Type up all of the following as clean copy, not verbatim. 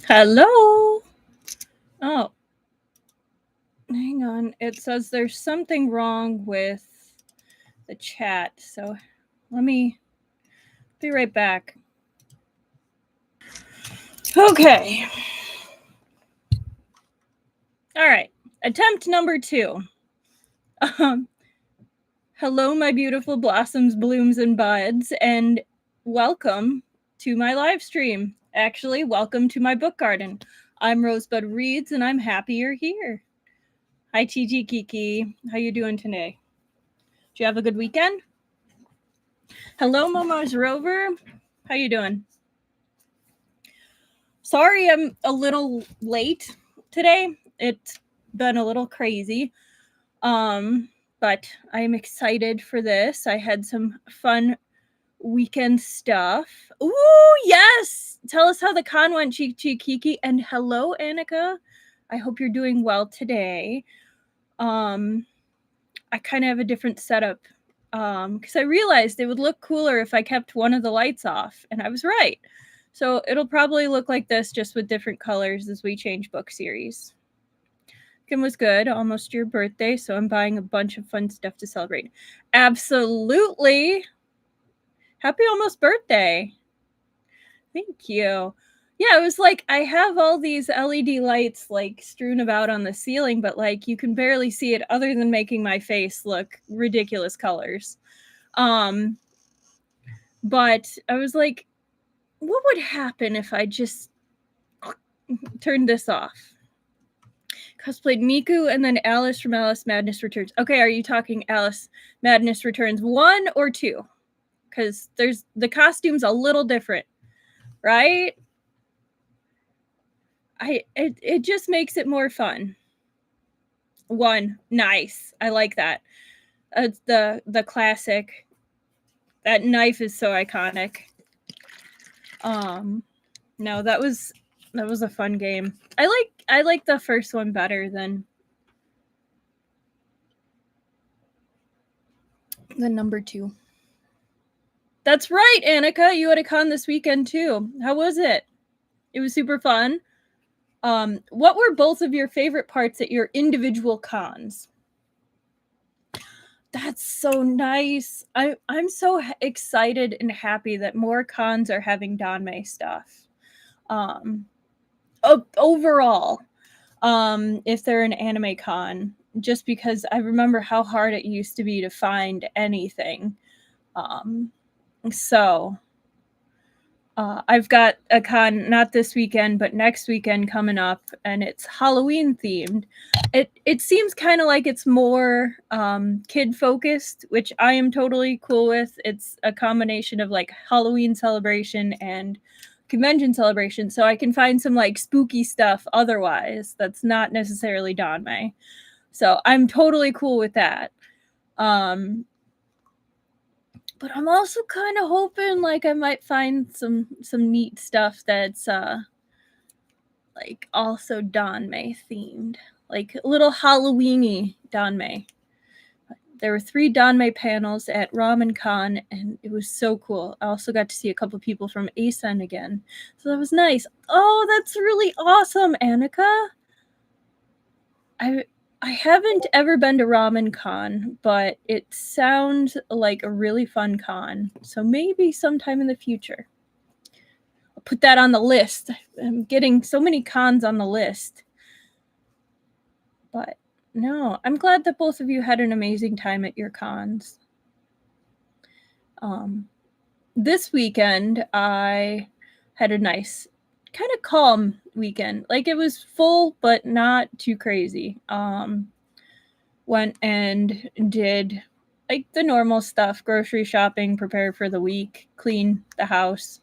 Hello. Oh, hang on. It says there's something wrong with the chat. So let me be right back. Okay. All right. Attempt number 2. Hello, my beautiful blossoms, blooms, and buds, and welcome to my live stream. Actually, welcome to my book garden. I'm Rosebud Reads, and I'm happy you're here. Hi, TG Kiki. How you doing today? Did you have a good weekend? Hello, Momo's Rover. How you doing? Sorry I'm a little late today. It's been a little crazy. But I'm excited for this. I had some fun weekend stuff. Ooh, yes! Tell us how the con went, Cheek Cheek Kiki. And hello, Annika. I hope you're doing well today. I kind of have a different setup because I realized it would look cooler if I kept one of the lights off, and I was right. So it'll probably look like this, just with different colors as we change book series. Kim was good, almost your birthday, so I'm buying a bunch of fun stuff to celebrate. Absolutely. Happy almost birthday. Thank you. Yeah, it was like I have all these LED lights like strewn about on the ceiling, but like you can barely see it other than making my face look ridiculous colors. But I was like, what would happen if I just turned this off? Cosplayed Miku and then Alice from Alice Madness Returns. Okay, are you talking Alice Madness Returns 1 or 2? Because there's the costume's a little different, right? It just makes it more fun. 1, nice. I like that. It's the classic. That knife is so iconic. No, that was a fun game. I like the first one better than number 2. That's right, Annika. You had a con this weekend too. How was it? It was super fun. What were both of your favorite parts at your individual cons? That's so nice. I'm so excited and happy that more cons are having Danmei stuff. Overall, if they're an anime con, just because I remember how hard it used to be to find anything. So I've got a con not this weekend, but next weekend coming up, and it's Halloween themed. It seems kind of like it's more kid focused, which I am totally cool with. It's a combination of like Halloween celebration and convention celebration, so I can find some like spooky stuff otherwise that's not necessarily Danmei. So I'm totally cool with that. But I'm also kind of hoping like I might find some neat stuff that's like also Danmei themed, like a little Halloweeny Danmei. There were 3 Danmei panels at Ramen Con, and it was so cool. I also got to see a couple people from ASEN again, so that was nice. Oh, that's really awesome, Annika. I haven't ever been to Ramen Con, but it sounds like a really fun con. So maybe sometime in the future. I'll put that on the list. I'm getting so many cons on the list. But no, I'm glad that both of you had an amazing time at your cons. This weekend, I had a nice, kind of calm weekend. Like it was full, but not too crazy. Went and did like the normal stuff, grocery shopping, prepare for the week, clean the house,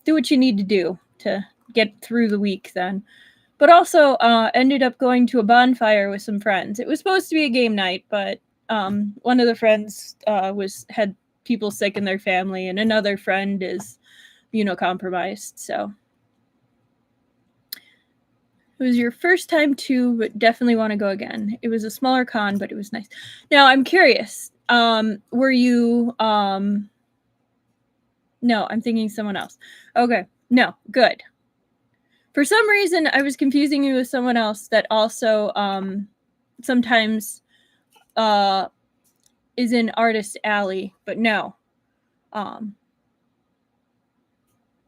do what you need to do to get through the week then. But also ended up going to a bonfire with some friends. It was supposed to be a game night, but one of the friends had people sick in their family, and another friend is immunocompromised. So it was your first time too, but definitely want to go again. It was a smaller con, but it was nice. Now I'm curious. Were you? No, I'm thinking someone else. Okay, no, good. For some reason, I was confusing you with someone else that also sometimes is in Artist Alley, but no.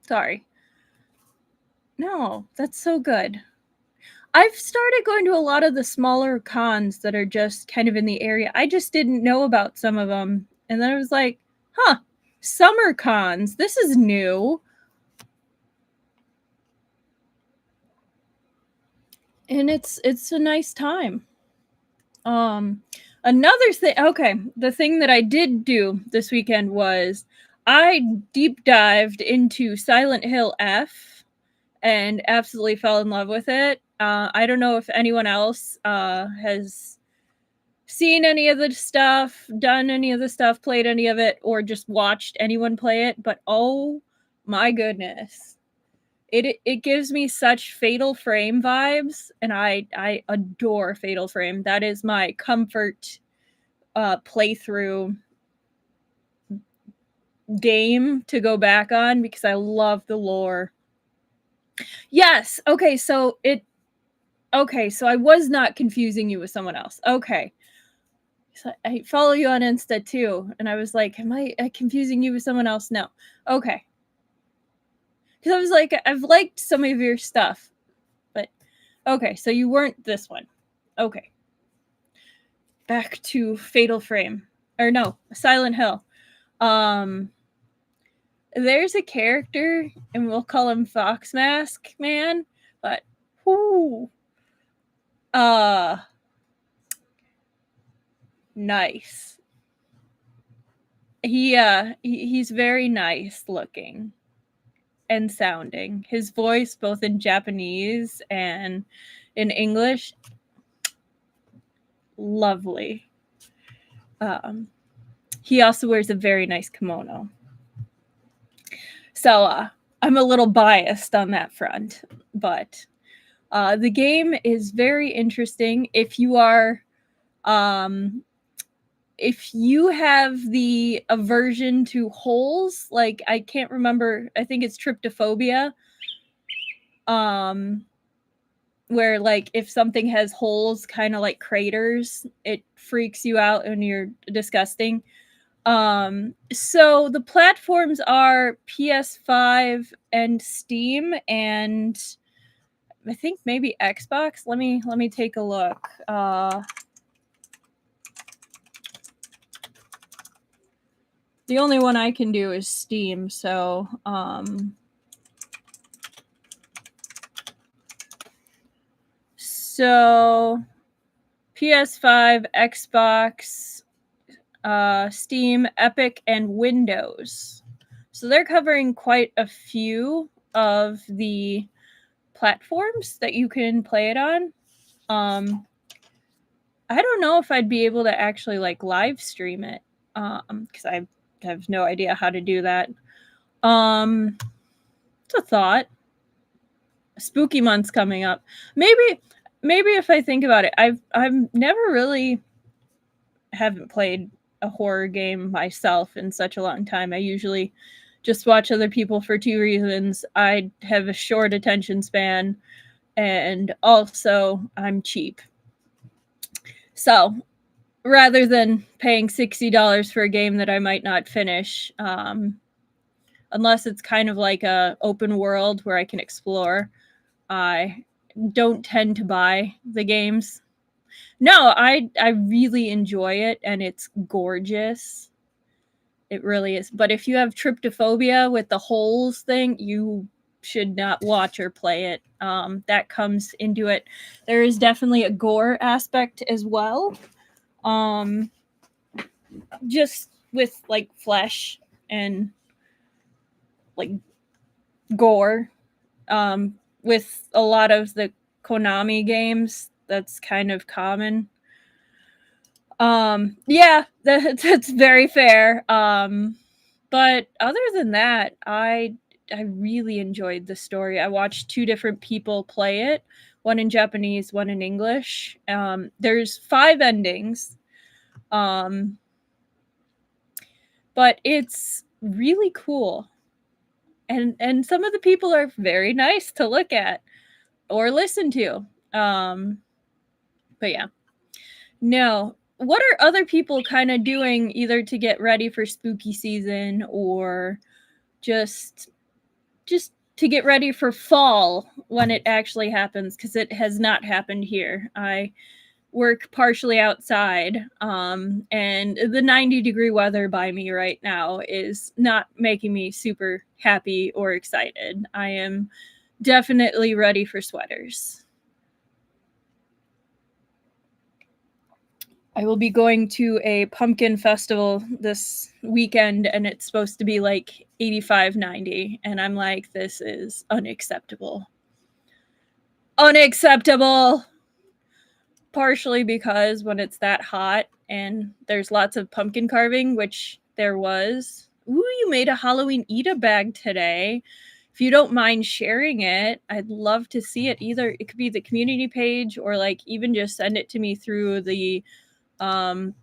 Sorry. No, that's so good. I've started going to a lot of the smaller cons that are just kind of in the area. I just didn't know about some of them. And then I was like, huh, summer cons. This is new. And it's a nice time. Another thing, okay, the thing that I did do this weekend was I deep dived into Silent Hill F and absolutely fell in love with it. I don't know if anyone else has seen any of the stuff, done any of the stuff, played any of it, or just watched anyone play it, but oh my goodness. It gives me such Fatal Frame vibes, and I adore Fatal Frame. That is my comfort playthrough game to go back on because I love the lore. Yes. Okay, so I was not confusing you with someone else. Okay. So I follow you on Insta too, and I was like, am I confusing you with someone else? No. Okay. Because I was like, I've liked some of your stuff, but okay, so you weren't this one. Okay. Back to Fatal Frame. Or no, Silent Hill. There's a character, and we'll call him Fox Mask Man, but whoo. Nice. He's very nice looking and sounding. His voice, both in Japanese and in English, lovely. He also wears a very nice kimono. So I'm a little biased on that front, but the game is very interesting. If you are, if you have the aversion to holes, like I can't remember, I think it's tryptophobia, where like if something has holes, kind of like craters, it freaks you out and you're disgusting. So the platforms are PS5 and Steam, and I think maybe Xbox. Let me take a look. The only one I can do is Steam, so so PS5, Xbox, Steam, Epic, and Windows. So they're covering quite a few of the platforms that you can play it on. I don't know if I'd be able to actually like live stream it because I have no idea how to do that. It's a thought. Spooky month's coming up. Maybe if I think about it, I've never really haven't played a horror game myself in such a long time. I usually just watch other people for two reasons. I have a short attention span, and also I'm cheap. So rather than paying $60 for a game that I might not finish, unless it's kind of like a open world where I can explore, I don't tend to buy the games. No, I really enjoy it, and it's gorgeous. It really is. But if you have tryptophobia with the holes thing, you should not watch or play it. That comes into it. There is definitely a gore aspect as well. Just with like flesh and like gore. With a lot of the Konami games, that's kind of common. Yeah, that's very fair. But other than that, I really enjoyed the story. I watched two different people play it, one in Japanese, one in English. There's 5 endings. But it's really cool. And some of the people are very nice to look at. or listen to. But yeah. No. What are other people kind of doing either to get ready for spooky season or just to get ready for fall when it actually happens, because it has not happened here. I work partially outside, and the 90-degree weather by me right now is not making me super happy or excited. I am definitely ready for sweaters. I will be going to a pumpkin festival this weekend, and it's supposed to be like 85, 90. And I'm like, this is unacceptable. Unacceptable! Partially because when it's that hot and there's lots of pumpkin carving, which there was. Ooh, you made a Halloween Eda bag today. If you don't mind sharing it, I'd love to see it. Either it could be the community page or like even just send it to me through the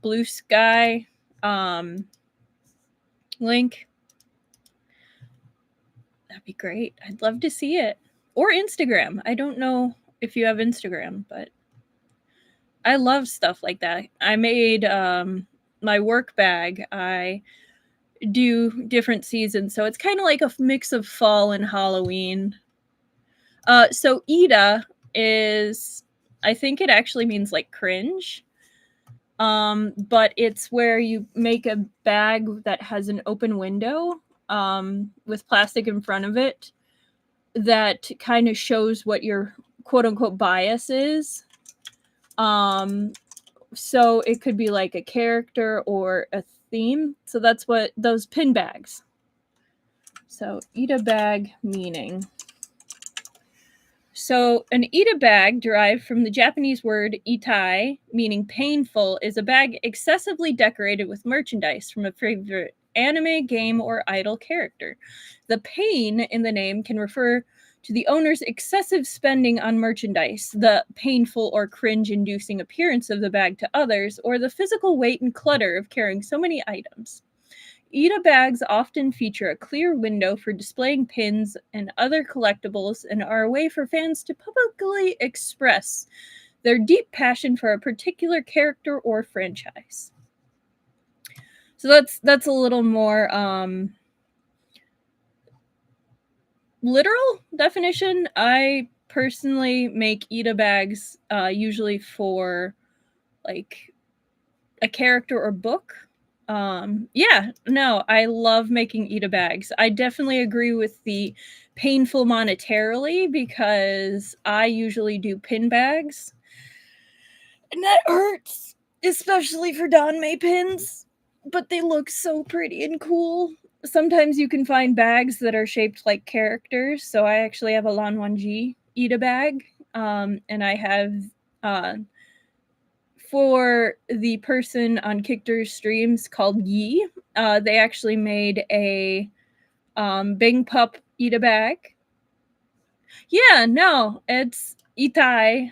Blue Sky link. That'd be great. I'd love to see it. Or Instagram. I don't know if you have Instagram, but I love stuff like that. I made my work bag. I do different seasons, so it's kind of like a mix of fall and Halloween. So Eda is, I think it actually means like cringe. But it's where you make a bag that has an open window with plastic in front of it that kind of shows what your quote unquote bias is. So it could be like a character or a theme. So that's what those pin bags. So Eda bag meaning. So an Eda bag, derived from the Japanese word itai, meaning painful, is a bag excessively decorated with merchandise from a favorite anime, game, or idol character. The pain in the name can refer to the owner's excessive spending on merchandise, the painful or cringe-inducing appearance of the bag to others, or the physical weight and clutter of carrying so many items. Eda bags often feature a clear window for displaying pins and other collectibles and are a way for fans to publicly express their deep passion for a particular character or franchise. So that's a little more literal definition. I personally make Eda bags usually for like a character or book. Yeah, no, I love making Eda bags. I definitely agree with the painful monetarily because I usually do pin bags. And that hurts, especially for Don May pins, but they look so pretty and cool. Sometimes you can find bags that are shaped like characters. So I actually have a Lan Wangji Eda bag, and I have for the person on Kickter's streams called Yi, they actually made a Bing Pup Eda bag. Yeah, no, it's Itai.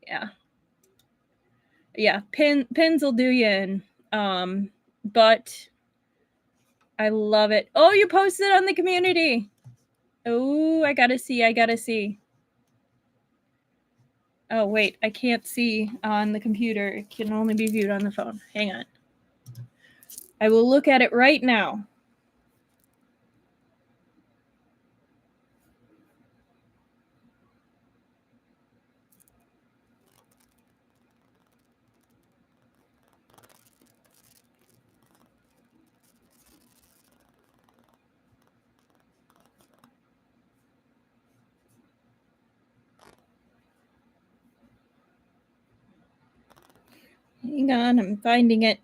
Yeah. Yeah, pins will do you in. But I love it. Oh, you posted on the community. Oh, I gotta see. Oh, wait, I can't see on the computer. It can only be viewed on the phone. Hang on. I will look at it right now. Hang on, I'm finding it.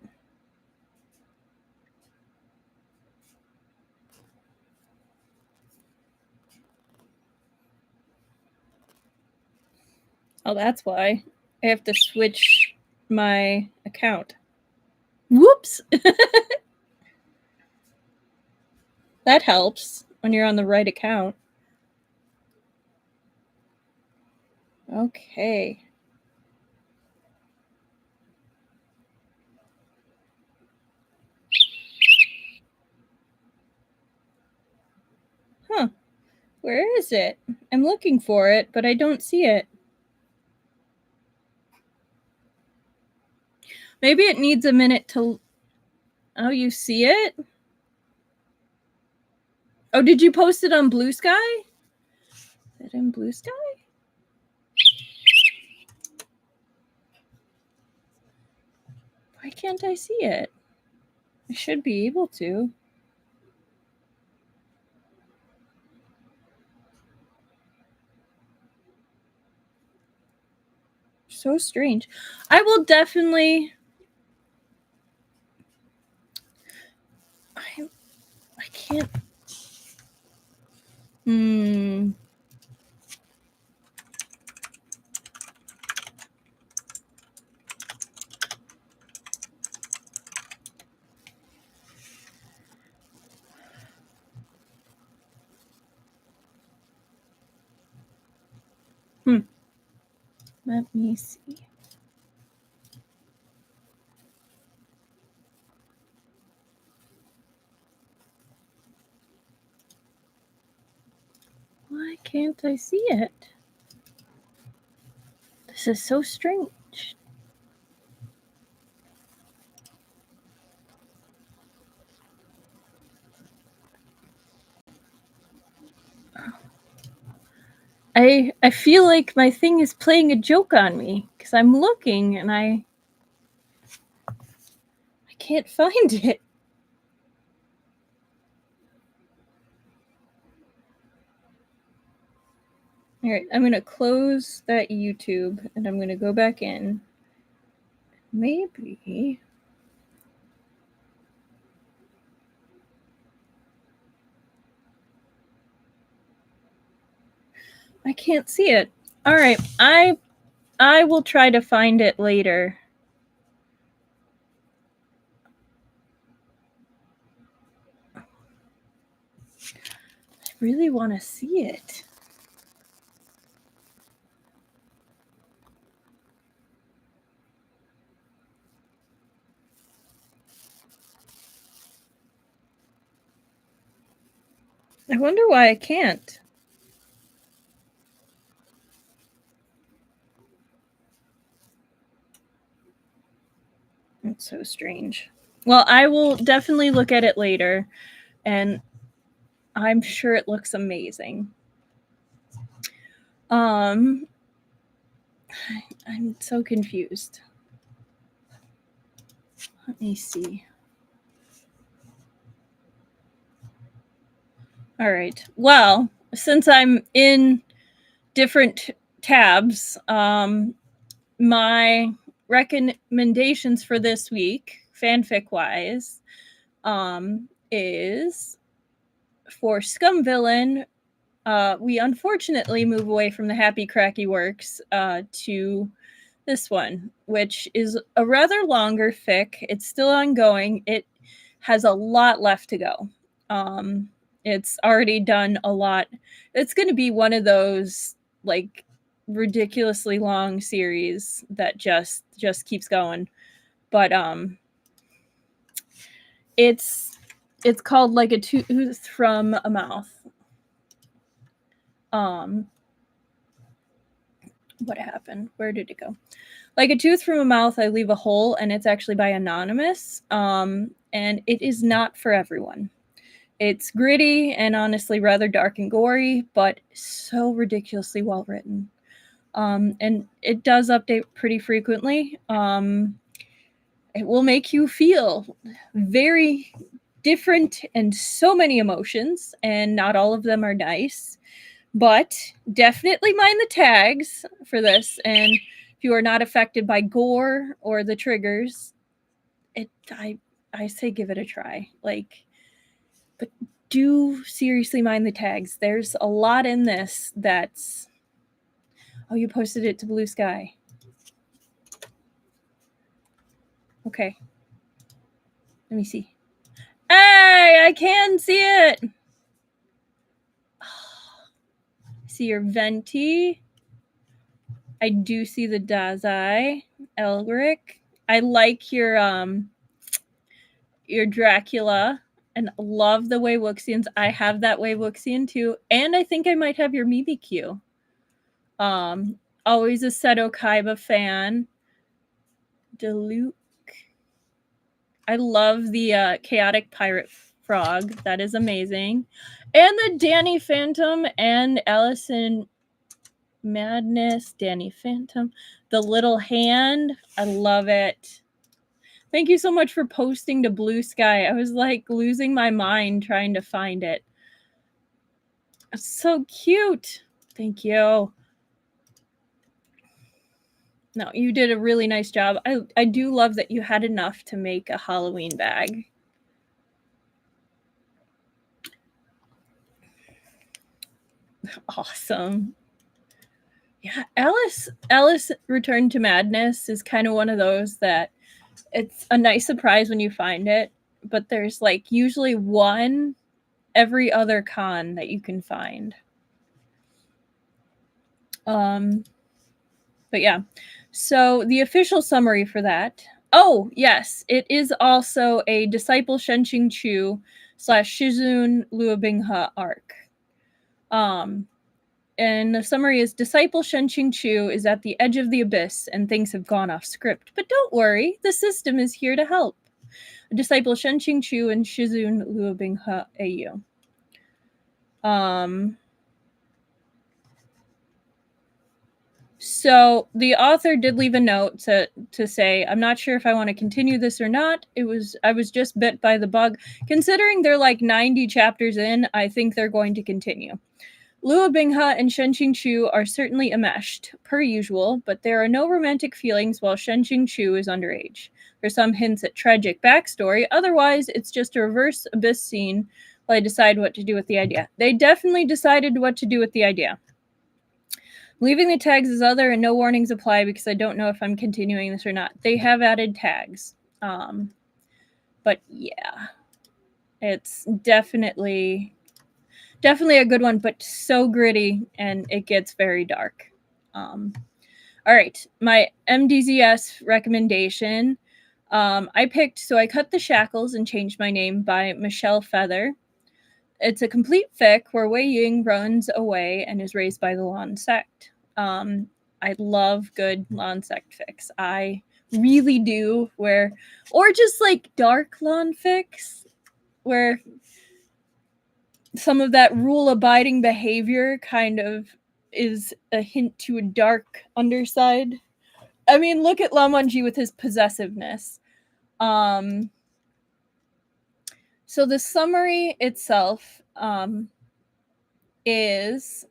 Oh, that's why. I have to switch my account. Whoops! That helps when you're on the right account. Okay. Huh. Where is it? I'm looking for it, but I don't see it. Maybe it needs a minute to... Oh, you see it? Oh, did you post it on Blue Sky? Is it in Blue Sky? Why can't I see it? I should be able to. So strange. I will definitely... I can't... Let me see. Why can't I see it? This is so strange. I feel like my thing is playing a joke on me because I'm looking and I can't find it. All right, I'm going to close that YouTube and I'm going to go back in. Maybe... I can't see it. All right, I will try to find it later. I really want to see it. I wonder why I can't. It's so strange. Well, I will definitely look at it later, and I'm sure it looks amazing. I'm so confused. Let me see. All right. Well, since I'm in different tabs, my recommendations for this week, fanfic-wise, is for Scum Villain. We unfortunately move away from the Happy Cracky Works to this one, which is a rather longer fic. It's still ongoing. It has a lot left to go. It's already done a lot. It's going to be one of those like ridiculously long series that just keeps going. But it's called Like a Tooth from a Mouth. What happened? Where did it go? Like a Tooth from a Mouth, I Leave a Hole, and it's actually by Anonymous. And it is not for everyone. It's gritty and honestly rather dark and gory, but so ridiculously well written. And it does update pretty frequently. It will make you feel very different and so many emotions, and not all of them are nice. But definitely mind the tags for this, and if you are not affected by gore or the triggers, I say give it a try. Like, but do seriously mind the tags. There's a lot in this that's... Oh, you posted it to Blue Sky. Okay. Let me see. Hey, I can see it. See your Venti. I do see the Dazai. Elric. I like your Dracula. and love the Wei Wuxians. I have that Wei Wuxian too, and I think I might have your Mimikyu. Always a Seto Kaiba fan. Deluxe. I love the chaotic pirate frog. That is amazing. And the Danny Phantom and Allison Madness. Danny Phantom. The little hand. I love it. Thank you so much for posting to Blue Sky. I was like losing my mind trying to find it. It's so cute. Thank you. No, you did a really nice job. I do love that you had enough to make a Halloween bag. Awesome. Yeah, Alice Return to Madness is kind of one of those that it's a nice surprise when you find it, but there's like usually one every other con that you can find. But yeah, so the official summary for that. Oh, yes, it is also a Disciple Shenqing Chu / Shizun Luobinghe arc. And the summary is Disciple Shenqing Chu is at the edge of the abyss and things have gone off script. But don't worry, the system is here to help. Disciple Shenqing Chu and Shizun Luobinghe AU. So the author did leave a note to say, I'm not sure if I want to continue this or not. I was just bit by the bug. Considering they're like 90 chapters in, I think they're going to continue. Luobinghe and Shenqing Chu are certainly enmeshed, per usual, but there are no romantic feelings while Shenqing Chu is underage. There's some hints at tragic backstory, otherwise it's just a reverse abyss scene while I decide what to do with the idea. They definitely decided what to do with the idea. Leaving the tags as other and no warnings apply because I don't know if I'm continuing this or not. They have added tags. But yeah, it's definitely a good one, but so gritty and it gets very dark. All right, my MDZS recommendation. I cut the shackles and changed my name by Michelle Feather. It's a complete fic where Wei Ying runs away and is raised by the Lan sect. I love good Lan sect fics. I really do. Or just like dark Lan fics where some of that rule-abiding behavior kind of is a hint to a dark underside. I mean, look at Lan Wangji with his possessiveness. So the summary itself is...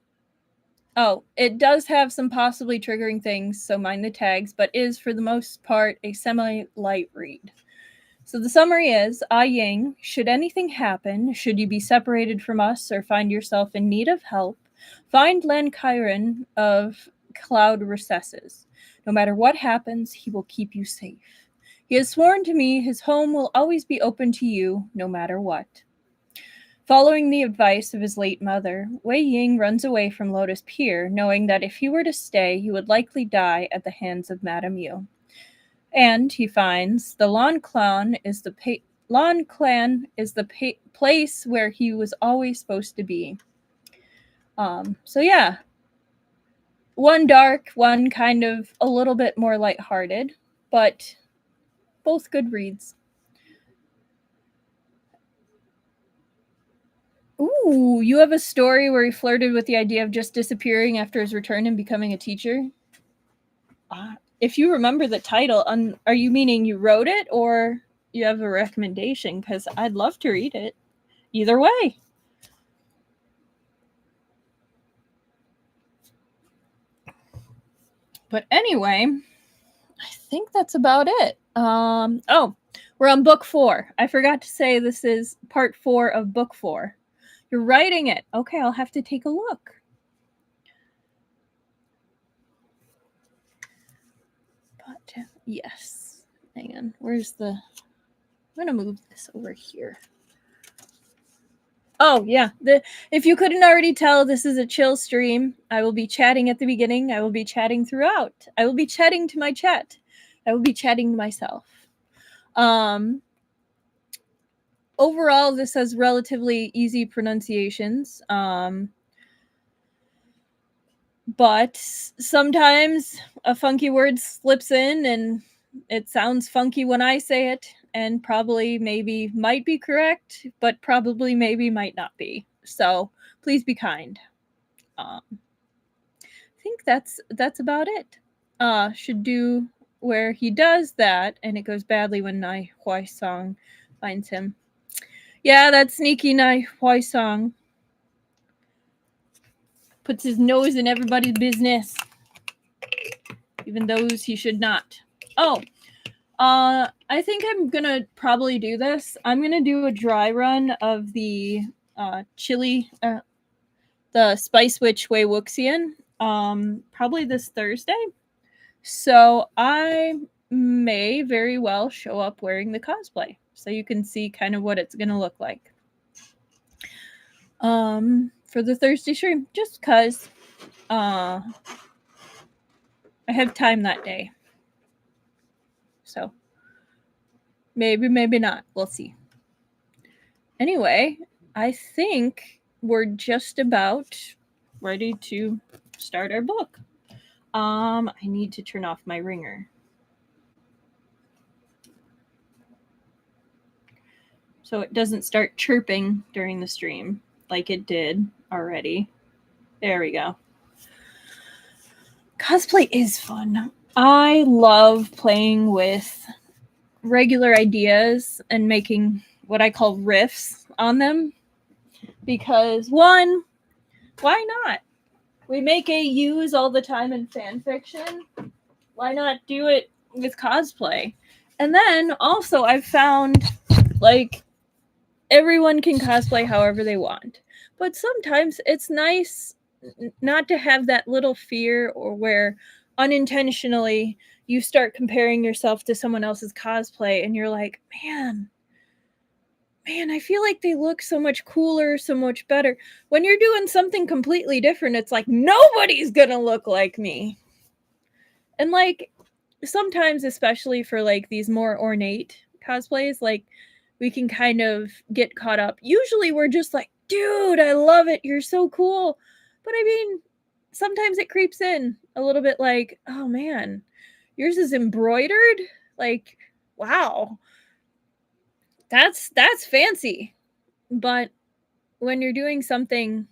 Oh, it does have some possibly triggering things, so mind the tags, but is, for the most part, a semi-light read. So the summary is, Ying, should anything happen, should you be separated from us or find yourself in need of help, find Lan Chiron of Cloud Recesses. No matter what happens, he will keep you safe. He has sworn to me his home will always be open to you, no matter what. Following the advice of his late mother, Wei Ying runs away from Lotus Pier, knowing that if he were to stay, he would likely die at the hands of Madame Yu. And he finds the Lan Clan is the place where he was always supposed to be. So yeah, one dark, one kind of a little bit more lighthearted, but both good reads. Ooh, you have a story where he flirted with the idea of just disappearing after his return and becoming a teacher? If you remember the title, are you meaning you wrote it or you have a recommendation? Because I'd love to read it. Either way. But anyway, I think that's about it. Oh, we're on book 4. I forgot to say this is part 4 of book 4. You're writing it. Okay, I'll have to take a look. But yes. Hang on. Where's the... I'm going to move this over here. Oh, yeah. If you couldn't already tell, this is a chill stream. I will be chatting at the beginning. I will be chatting throughout. I will be chatting to my chat. I will be chatting to myself. overall, this has relatively easy pronunciations. But sometimes a funky word slips in and it sounds funky when I say it, and probably maybe might be correct, but probably maybe might not be. So please be kind. I think that's about it. Should do where he does that, and it goes badly when Nai Huai Song finds him. Yeah, that sneaky Nai Huai Song puts his nose in everybody's business, even those he should not. Oh, I think I'm gonna probably do this. I'm gonna do a dry run of the chili, the Spice Witch Wei Wuxian, probably this Thursday. So I may very well show up wearing the cosplay, so you can see kind of what it's gonna look like. For the Thursday stream, just because I have time that day. So maybe, maybe not. We'll see. Anyway, I think we're just about ready to start our book. I need to turn off my ringer. So it doesn't start chirping during the stream like it did already. There we go. Cosplay is fun. I love playing with regular ideas and making what I call riffs on them. Because one, why not? We make AUs all the time in fan fiction. Why not do it with cosplay? And then also I've found like everyone can cosplay however they want. But sometimes it's nice not to have that little fear or where unintentionally you start comparing yourself to someone else's cosplay and you're like, man, I feel like they look so much cooler, so much better. When you're doing something completely different, it's like, nobody's gonna look like me. And like, sometimes, especially for like these more ornate cosplays, like we can kind of get caught up. Usually we're just like, dude, I love it. You're so cool. But I mean, sometimes it creeps in a little bit like, oh man, yours is embroidered? Like, wow. That's fancy. But when you're doing something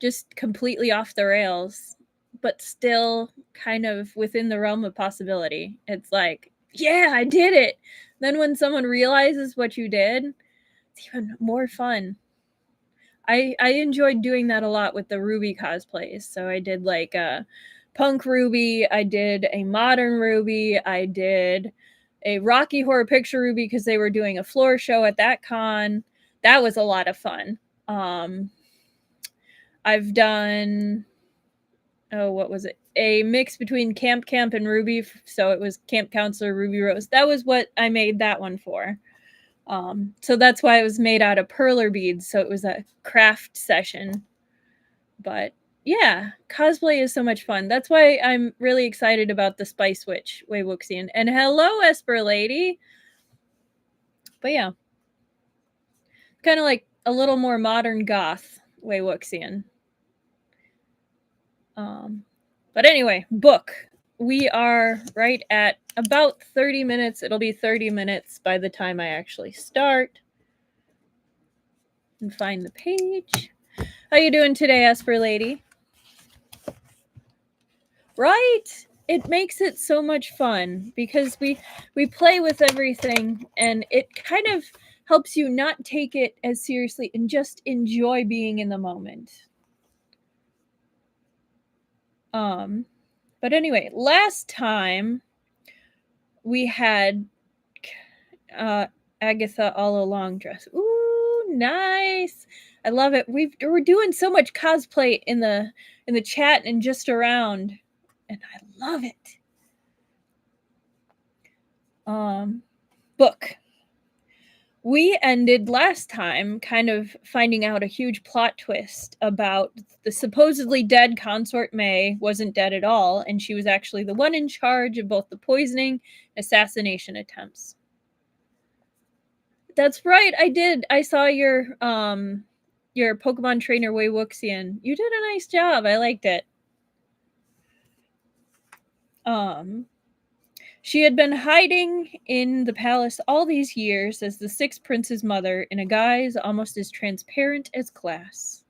just completely off the rails, but still kind of within the realm of possibility, it's like, yeah, I did it. Then when someone realizes what you did, it's even more fun. I enjoyed doing that a lot with the Ruby cosplays. So I did like a punk Ruby, I did a modern Ruby, I did a Rocky Horror Picture Ruby because they were doing a floor show at that con. That was a lot of fun. I've done, what was it? A mix between Camp and Ruby. So it was Camp Counselor Ruby Rose. That was what I made that one for. So that's why it was made out of perler beads. So it was a craft session. But yeah, cosplay is so much fun. That's why I'm really excited about the Spice Witch Wei Wuxian. And hello, Esper Lady. But yeah, kind of like a little more modern goth Wei Wuxian. But anyway, book. We are right at about 30 minutes. It'll be 30 minutes by the time I actually start. And find the page. How you doing today, Esper Lady? Right? It makes it so much fun because we play with everything and it kind of helps you not take it as seriously and just enjoy being in the moment. But anyway, last time we had Agatha All Along dress. Ooh, nice. I love it. We're doing so much cosplay in the chat and just around, and I love it. Book. We ended last time kind of finding out a huge plot twist about the supposedly dead Consort Mei wasn't dead at all, and she was actually the one in charge of both the poisoning and assassination attempts. That's right, I did. I saw your Pokemon trainer Wei Wuxian. You did a nice job. I liked it. She had been hiding in the palace all these years as the Sixth Prince's mother in a guise almost as transparent as glass.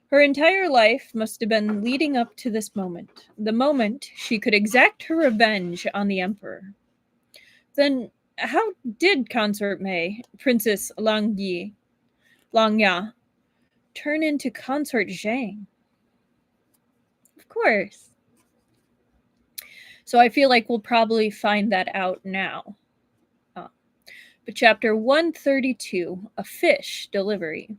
Her entire life must have been leading up to this moment, the moment she could exact her revenge on the Emperor. Then, how did Consort Mei, Princess Langya, turn into Consort Zhang? Of course. So I feel like we'll probably find that out now. But chapter 132, A Fish Delivery.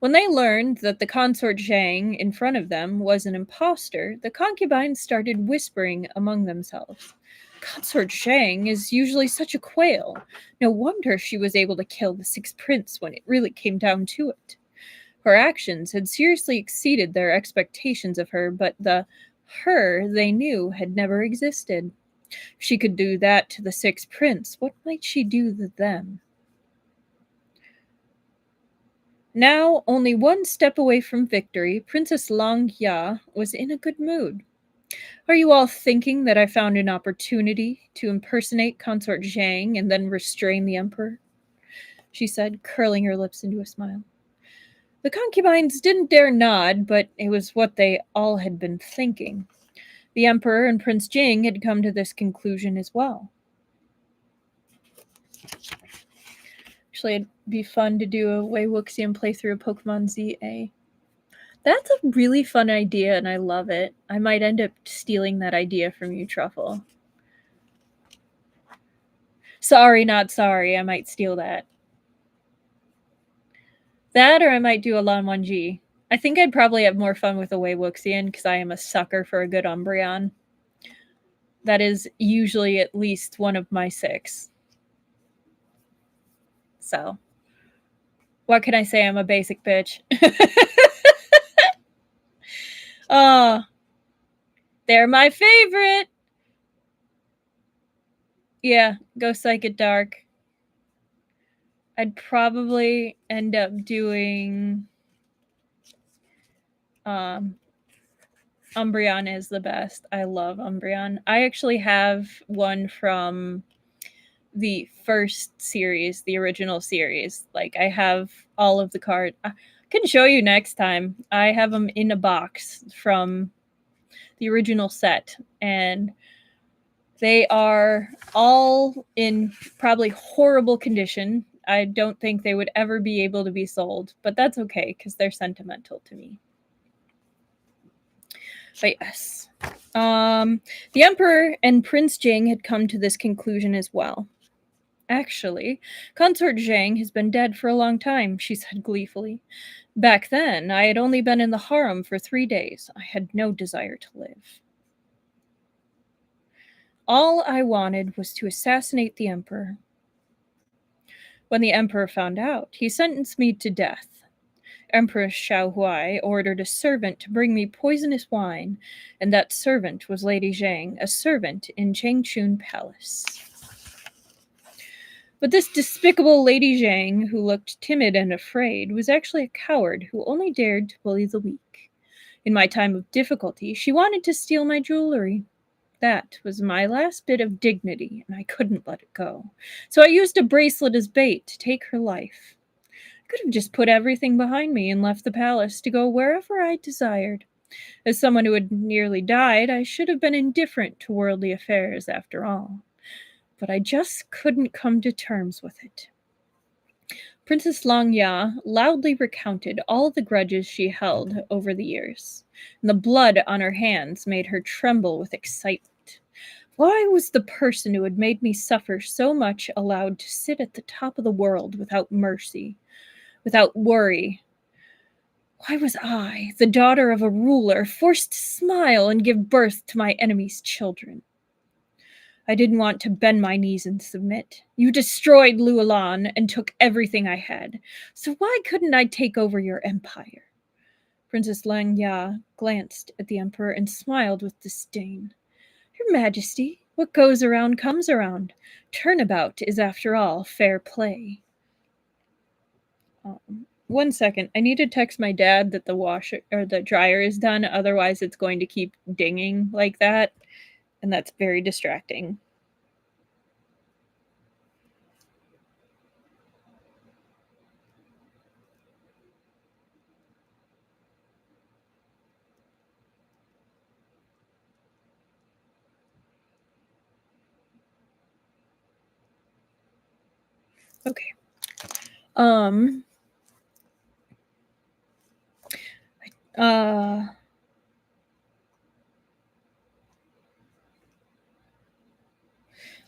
When they learned that the Consort Zhang in front of them was an impostor, the concubines started whispering among themselves. Consort Zhang is usually such a quail. No wonder she was able to kill the Sixth Prince when it really came down to it. Her actions had seriously exceeded their expectations of her, but the her they knew had never existed. If she could do that to the Sixth Prince, what might she do to them? Now, only one step away from victory, Princess Langya was in a good mood. Are you all thinking that I found an opportunity to impersonate Consort Zhang and then restrain the Emperor? She said, curling her lips into a smile. The concubines didn't dare nod, but it was what they all had been thinking. The Emperor and Prince Jing had come to this conclusion as well. Actually, it'd be fun to do a Wei Wuxian playthrough of Pokemon ZA. That's a really fun idea, and I love it. I might end up stealing that idea from you, Truffle. Sorry, not sorry. I might steal that. That, or I might do a Lon 1G. I think I'd probably have more fun with a Wei Wuxian because I am a sucker for a good Umbreon. That is usually at least one of my 6. So, what can I say? I'm a basic bitch. They're my favorite. Yeah, go Psychic Dark. I'd probably end up doing Umbreon is the best. I love Umbreon. I actually have one from the first series, the original series. Like, I have all of the cards. I can show you next time. I have them in a box from the original set, and they are all in probably horrible condition. I don't think they would ever be able to be sold, but that's okay because they're sentimental to me. But yes. The Emperor and Prince Jing had come to this conclusion as well. Actually, Consort Zhang has been dead for a long time, she said gleefully. Back then, I had only been in the harem for 3 days. I had no desire to live. All I wanted was to assassinate the Emperor. When the Emperor found out, he sentenced me to death. Empress Xiaohui ordered a servant to bring me poisonous wine, and that servant was Lady Zhang, a servant in Changchun Palace. But this despicable Lady Zhang, who looked timid and afraid, was actually a coward who only dared to bully the weak. In my time of difficulty, she wanted to steal my jewelry. That was my last bit of dignity, and I couldn't let it go. So I used a bracelet as bait to take her life. I could have just put everything behind me and left the palace to go wherever I desired. As someone who had nearly died, I should have been indifferent to worldly affairs after all. But I just couldn't come to terms with it. Princess Langya loudly recounted all the grudges she held over the years, and the blood on her hands made her tremble with excitement. Why was the person who had made me suffer so much allowed to sit at the top of the world without mercy, without worry? Why was I, the daughter of a ruler, forced to smile and give birth to my enemy's children? I didn't want to bend my knees and submit. You destroyed Luolan and took everything I had. So why couldn't I take over your empire? Princess Langya glanced at the Emperor and smiled with disdain. Your Majesty, What goes around comes around. Turnabout is, after all, fair play. 1 second. I need to text my dad that the washer or the dryer is done. Otherwise, it's going to keep dinging like that. And that's very distracting. Okay.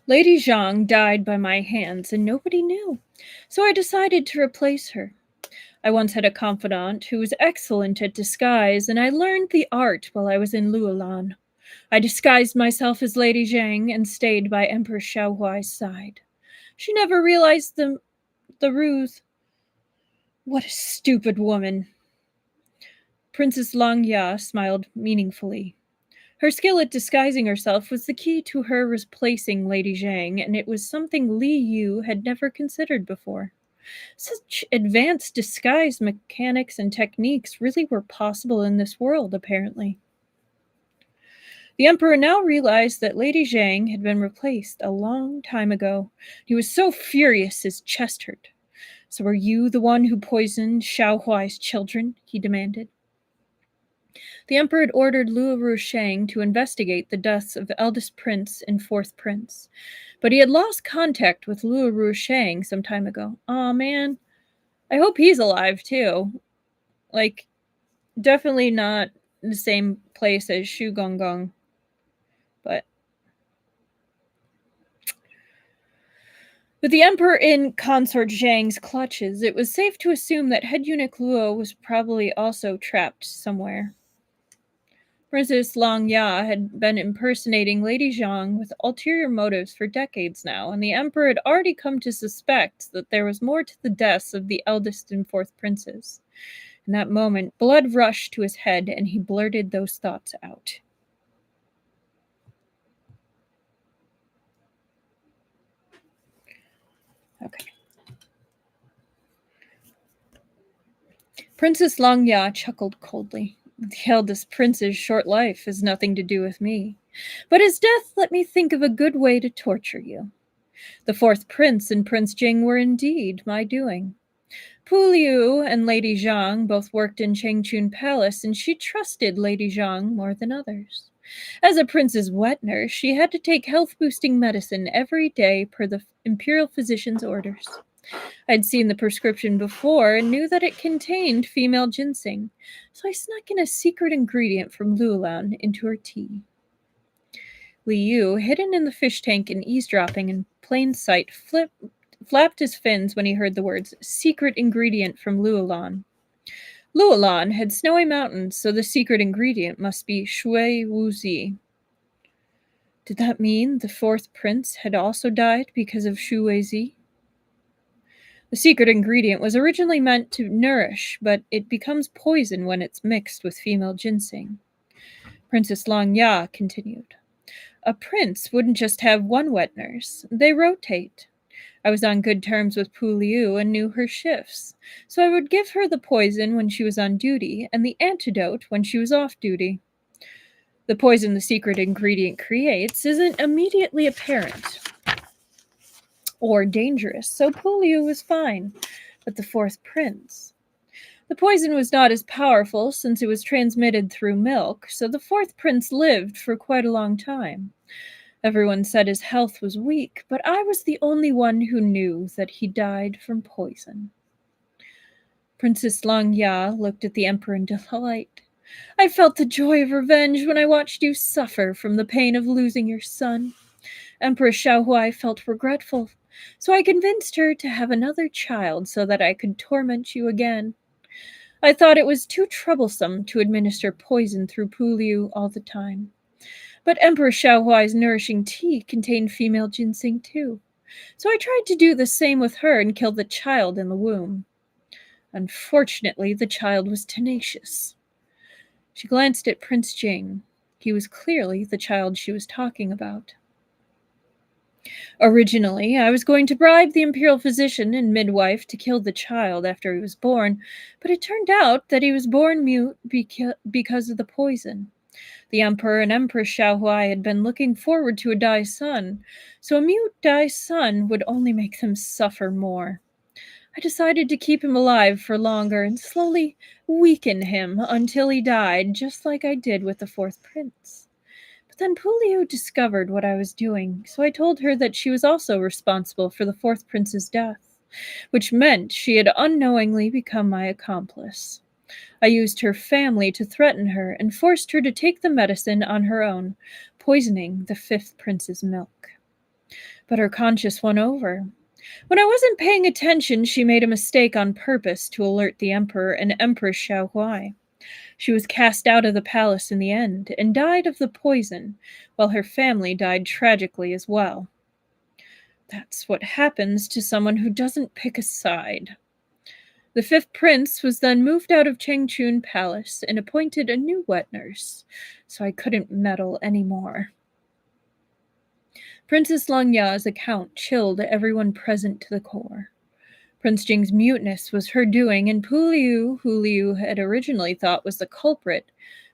Lady Zhang died by my hands and nobody knew. So I decided to replace her. I once had a confidant who was excellent at disguise, and I learned the art while I was in Luolan. I disguised myself as Lady Zhang and stayed by Emperor Xiaohuai's side. She never realized the ruse. What a stupid woman. Princess Langya smiled meaningfully. Her skill at disguising herself was the key to her replacing Lady Zhang, and it was something Li Yu had never considered before. Such advanced disguise mechanics and techniques really were possible in this world, apparently. The Emperor now realized that Lady Zhang had been replaced a long time ago. He was so furious his chest hurt. So are you the one who poisoned Xiao Huai's children? He demanded. The Emperor had ordered Luo Rusheng to investigate the deaths of the eldest prince and fourth prince. But he had lost contact with Luo Rusheng some time ago. Aw, man. I hope he's alive, too. Like, definitely not the same place as Shu Gonggong. But with the Emperor in Consort Zhang's clutches, it was safe to assume that head eunuch Luo was probably also trapped somewhere. Princess Langya had been impersonating Lady Zhang with ulterior motives for decades now, and the Emperor had already come to suspect that there was more to the deaths of the eldest and fourth princes. In that moment, blood rushed to his head, and he blurted those thoughts out. Okay. Princess Langya chuckled coldly. The eldest prince's short life has nothing to do with me. But his death let me think of a good way to torture you. The fourth prince and Prince Jing were indeed my doing. Pu Liu and Lady Zhang both worked in Changchun Palace, and she trusted Lady Zhang more than others. As a prince's wet nurse, she had to take health-boosting medicine every day per the imperial physician's orders. I'd seen the prescription before and knew that it contained female ginseng, so I snuck in a secret ingredient from Luolan into her tea. Li Yu, hidden in the fish tank and eavesdropping in plain sight, flapped his fins when he heard the words, secret ingredient from Luolan. Luolan had snowy mountains, so the secret ingredient must be Xue Wuzi. Did that mean the fourth prince had also died because of Xue Wuzi? The secret ingredient was originally meant to nourish, but it becomes poison when it's mixed with female ginseng. Princess Langya continued. A prince wouldn't just have one wet nurse. They rotate. I was on good terms with Pu Liu and knew her shifts, so I would give her the poison when she was on duty and the antidote when she was off duty. The poison the secret ingredient creates isn't immediately apparent or dangerous, so Pu Liu was fine. But the fourth prince. The poison was not as powerful since it was transmitted through milk, so the fourth prince lived for quite a long time. Everyone said his health was weak, but I was the only one who knew that he died from poison. Princess Langya looked at the Emperor in delight. I felt the joy of revenge when I watched you suffer from the pain of losing your son. Emperor Xiaohuai felt regretful, so I convinced her to have another child so that I could torment you again. I thought it was too troublesome to administer poison through Pu Liu all the time. But Emperor Xiaohuai's nourishing tea contained female ginseng too, so I tried to do the same with her and kill the child in the womb. Unfortunately, the child was tenacious. She glanced at Prince Jing. He was clearly the child she was talking about. Originally, I was going to bribe the imperial physician and midwife to kill the child after he was born, but it turned out that he was born mute because of the poison. The Emperor and Empress Xiaohui had been looking forward to a Dai son, so a mute Dai son would only make them suffer more. I decided to keep him alive for longer and slowly weaken him until he died, just like I did with the fourth prince. But then Puliu discovered what I was doing, so I told her that she was also responsible for the fourth prince's death, which meant she had unknowingly become my accomplice. I used her family to threaten her and forced her to take the medicine on her own, poisoning the fifth prince's milk. But her conscience won over. When I wasn't paying attention, she made a mistake on purpose to alert the Emperor and Empress Xiaohui. She was cast out of the palace in the end and died of the poison, while her family died tragically as well. That's what happens to someone who doesn't pick a side. The fifth prince was then moved out of Changchun Palace and appointed a new wet nurse, so I couldn't meddle anymore. Princess Langya's account chilled everyone present to the core. Prince Jing's muteness was her doing, and Puliu, who Liu had originally thought was the culprit,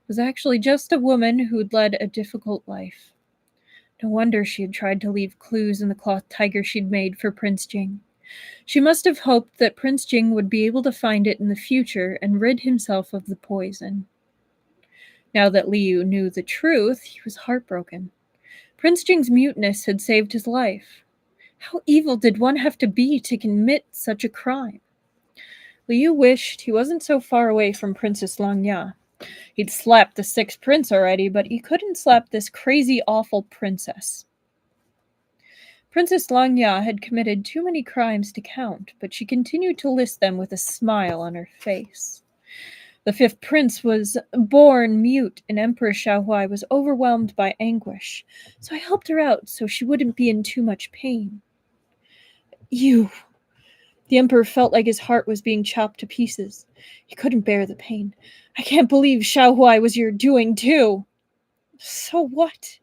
was actually just a woman who'd led a difficult life. No wonder she had tried to leave clues in the cloth tiger she'd made for Prince Jing. She must have hoped that Prince Jing would be able to find it in the future and rid himself of the poison. Now that Liu knew the truth, he was heartbroken. Prince Jing's muteness had saved his life. How evil did one have to be to commit such a crime? Liu wished he wasn't so far away from Princess Langya. He'd slapped the sixth prince already, but he couldn't slap this crazy, awful princess. Princess Langya had committed too many crimes to count, but she continued to list them with a smile on her face. The fifth prince was born mute, and Emperor Xiaohui was overwhelmed by anguish, so I helped her out so she wouldn't be in too much pain. You! The Emperor felt like his heart was being chopped to pieces. He couldn't bear the pain. I can't believe Xiaohui was your doing, too. So what?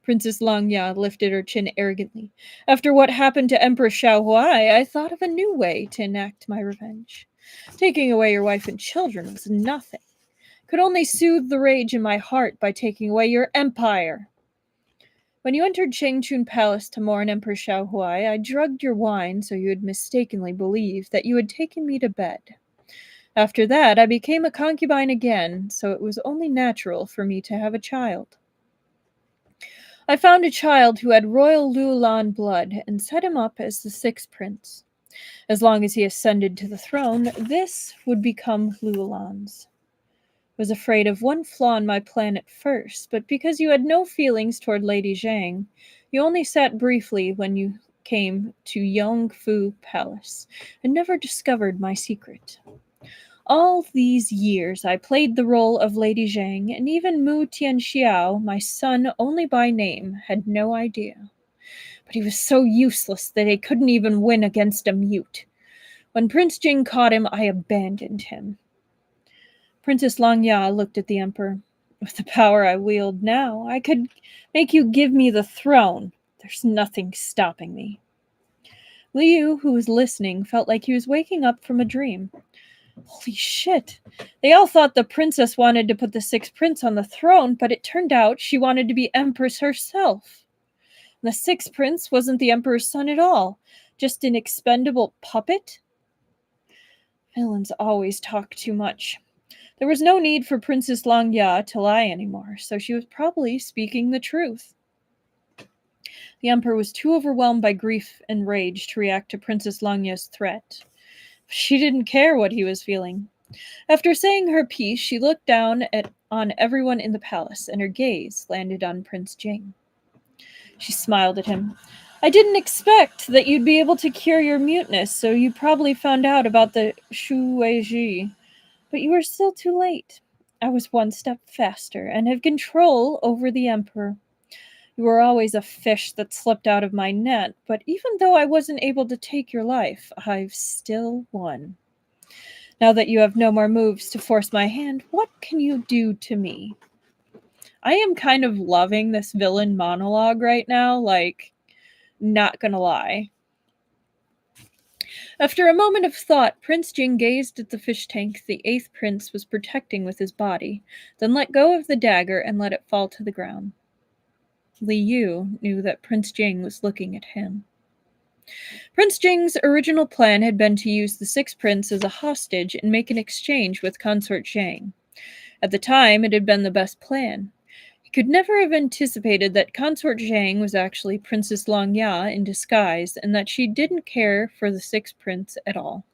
Princess Langya lifted her chin arrogantly. After what happened to Emperor Xiaohui, I thought of a new way to enact my revenge. Taking away your wife and children was nothing. Could only soothe the rage in my heart by taking away your empire. When you entered Changchun Palace to mourn Emperor Xiaohui, I drugged your wine so you would mistakenly believe that you had taken me to bed. After that, I became a concubine again, so it was only natural for me to have a child. I found a child who had royal Luolan blood and set him up as the sixth prince. As long as he ascended to the throne, this would become Luolan's. I was afraid of one flaw in my plan at first, but because you had no feelings toward Lady Zhang, you only sat briefly when you came to Yongfu Palace and never discovered my secret. All these years I played the role of Lady Zhang, and even Mu Tianxiao, my son only by name, had no idea. But he was so useless that I couldn't even win against a mute. When Prince Jing caught him, I abandoned him. Princess Langya looked at the Emperor. With the power I wield now, I could make you give me the throne. There's nothing stopping me. Liu, who was listening, felt like he was waking up from a dream. Holy shit. They all thought the princess wanted to put the sixth prince on the throne, but it turned out she wanted to be empress herself. The sixth prince wasn't the emperor's son at all, just an expendable puppet. Villains always talk too much. There was no need for Princess Langya to lie anymore, so she was probably speaking the truth. The emperor was too overwhelmed by grief and rage to react to Princess Langya's threat. She didn't care what he was feeling. After saying her piece, she looked down on everyone in the palace, and her gaze landed on Prince Jing. She smiled at him. I didn't expect that you'd be able to cure your muteness, so you probably found out about the Shueji. But you are still too late. I was one step faster and have control over the Emperor. You were always a fish that slipped out of my net, but even though I wasn't able to take your life, I've still won. Now that you have no more moves to force my hand, what can you do to me? I am kind of loving this villain monologue right now. Like, Not gonna lie. After a moment of thought, Prince Jing gazed at the fish tank the 8th prince was protecting with his body, then let go of the dagger and let it fall to the ground. Li Yu knew that Prince Jing was looking at him. Prince Jing's original plan had been to use the 6th prince as a hostage and make an exchange with Consort Zhang. At the time, it had been the best plan. He could never have anticipated that Consort Zhang was actually Princess Langya in disguise and that she didn't care for the 6th prince at all.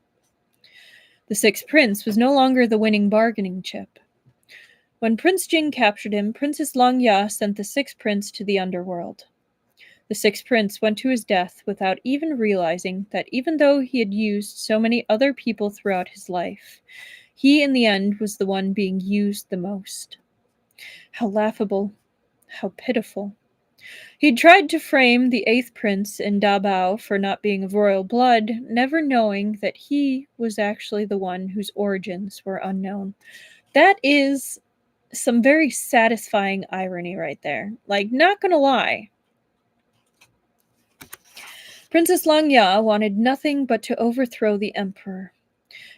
The 6th prince was no longer the winning bargaining chip. When Prince Jing captured him, Princess Langya sent the 6th prince to the underworld. The 6th prince went to his death without even realizing that even though he had used so many other people throughout his life, he in the end was the one being used the most. How laughable, how pitiful. He'd tried to frame the 8th prince in Da Bao for not being of royal blood, never knowing that he was actually the one whose origins were unknown. That is some very satisfying irony right there. Like, not gonna lie. Princess Langya wanted nothing but to overthrow the emperor.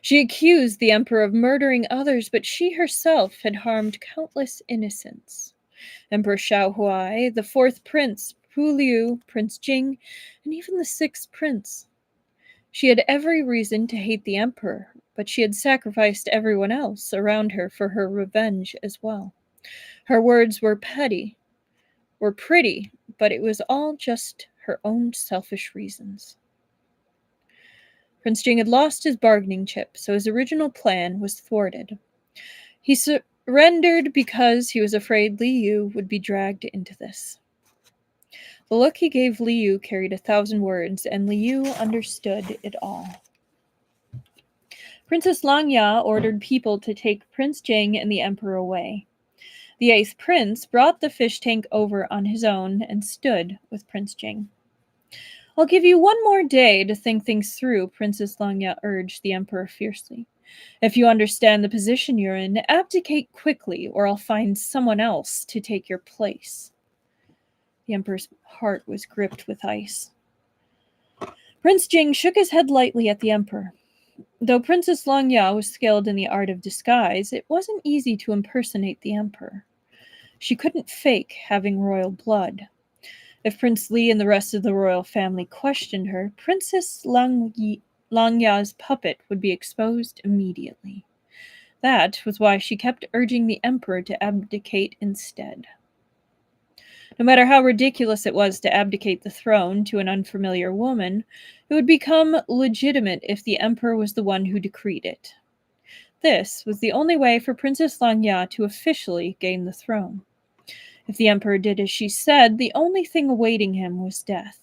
She accused the emperor of murdering others, but she herself had harmed countless innocents. Emperor Xiaohui, the 4th prince, Pu Liu, Prince Jing, and even the 6th prince. She had every reason to hate the emperor, but she had sacrificed everyone else around her for her revenge as well. Her words were pretty, but it was all just her own selfish reasons. Prince Jing had lost his bargaining chip, so his original plan was thwarted. He surrendered because he was afraid Li Yu would be dragged into this. The look he gave Li Yu carried 1,000 words, and Li Yu understood it all. Princess Langya ordered people to take Prince Jing and the emperor away. The 8th prince brought the fish tank over on his own and stood with Prince Jing. I'll give you one more day to think things through, Princess Langya urged the emperor fiercely. If you understand the position you're in, abdicate quickly, or I'll find someone else to take your place. The emperor's heart was gripped with ice. Prince Jing shook his head lightly at the emperor. Though Princess Langya was skilled in the art of disguise, it wasn't easy to impersonate the emperor. She couldn't fake having royal blood. If Prince Li and the rest of the royal family questioned her, Princess Langya's puppet would be exposed immediately. That was why she kept urging the emperor to abdicate instead. No matter how ridiculous it was to abdicate the throne to an unfamiliar woman, it would become legitimate if the emperor was the one who decreed it. This was the only way for Princess Langya to officially gain the throne. If the emperor did as she said, the only thing awaiting him was death.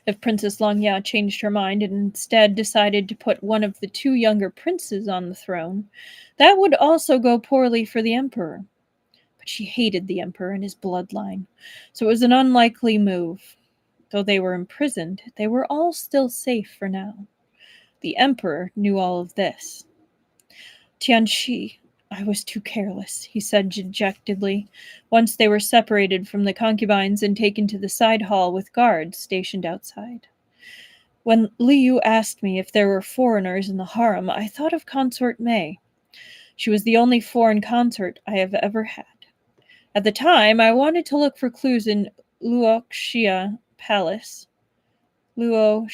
If Princess Langya changed her mind and instead decided to put one of the 2 younger princes on the throne, that would also go poorly for the emperor. But she hated the emperor and his bloodline, so it was an unlikely move. Though they were imprisoned, they were all still safe for now. The emperor knew all of this. Tianxi, I was too careless, he said dejectedly, once they were separated from the concubines and taken to the side hall with guards stationed outside. When Li Yu asked me if there were foreigners in the harem, I thought of Consort Mei. She was the only foreign consort I have ever had. At the time, I wanted to look for clues in Luoxia Palace, where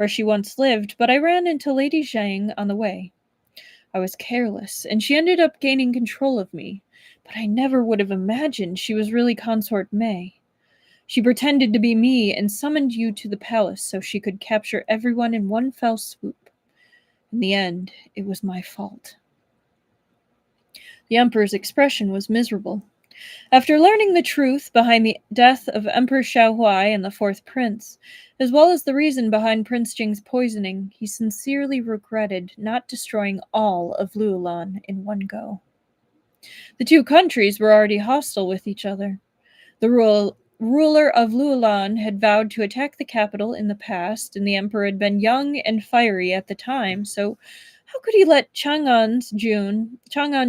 she once lived, but I ran into Lady Zhang on the way. I was careless, and she ended up gaining control of me, but I never would have imagined she was really Consort Mei. She pretended to be me and summoned you to the palace so she could capture everyone in one fell swoop. In the end, it was my fault. The emperor's expression was miserable. After learning the truth behind the death of Emperor Xiaohui and the 4th prince, as well as the reason behind Prince Jing's poisoning, he sincerely regretted not destroying all of Luolan in one go. The 2 countries were already hostile with each other. The ruler of Luolan had vowed to attack the capital in the past, and the emperor had been young and fiery at the time, so how could he let Chang'an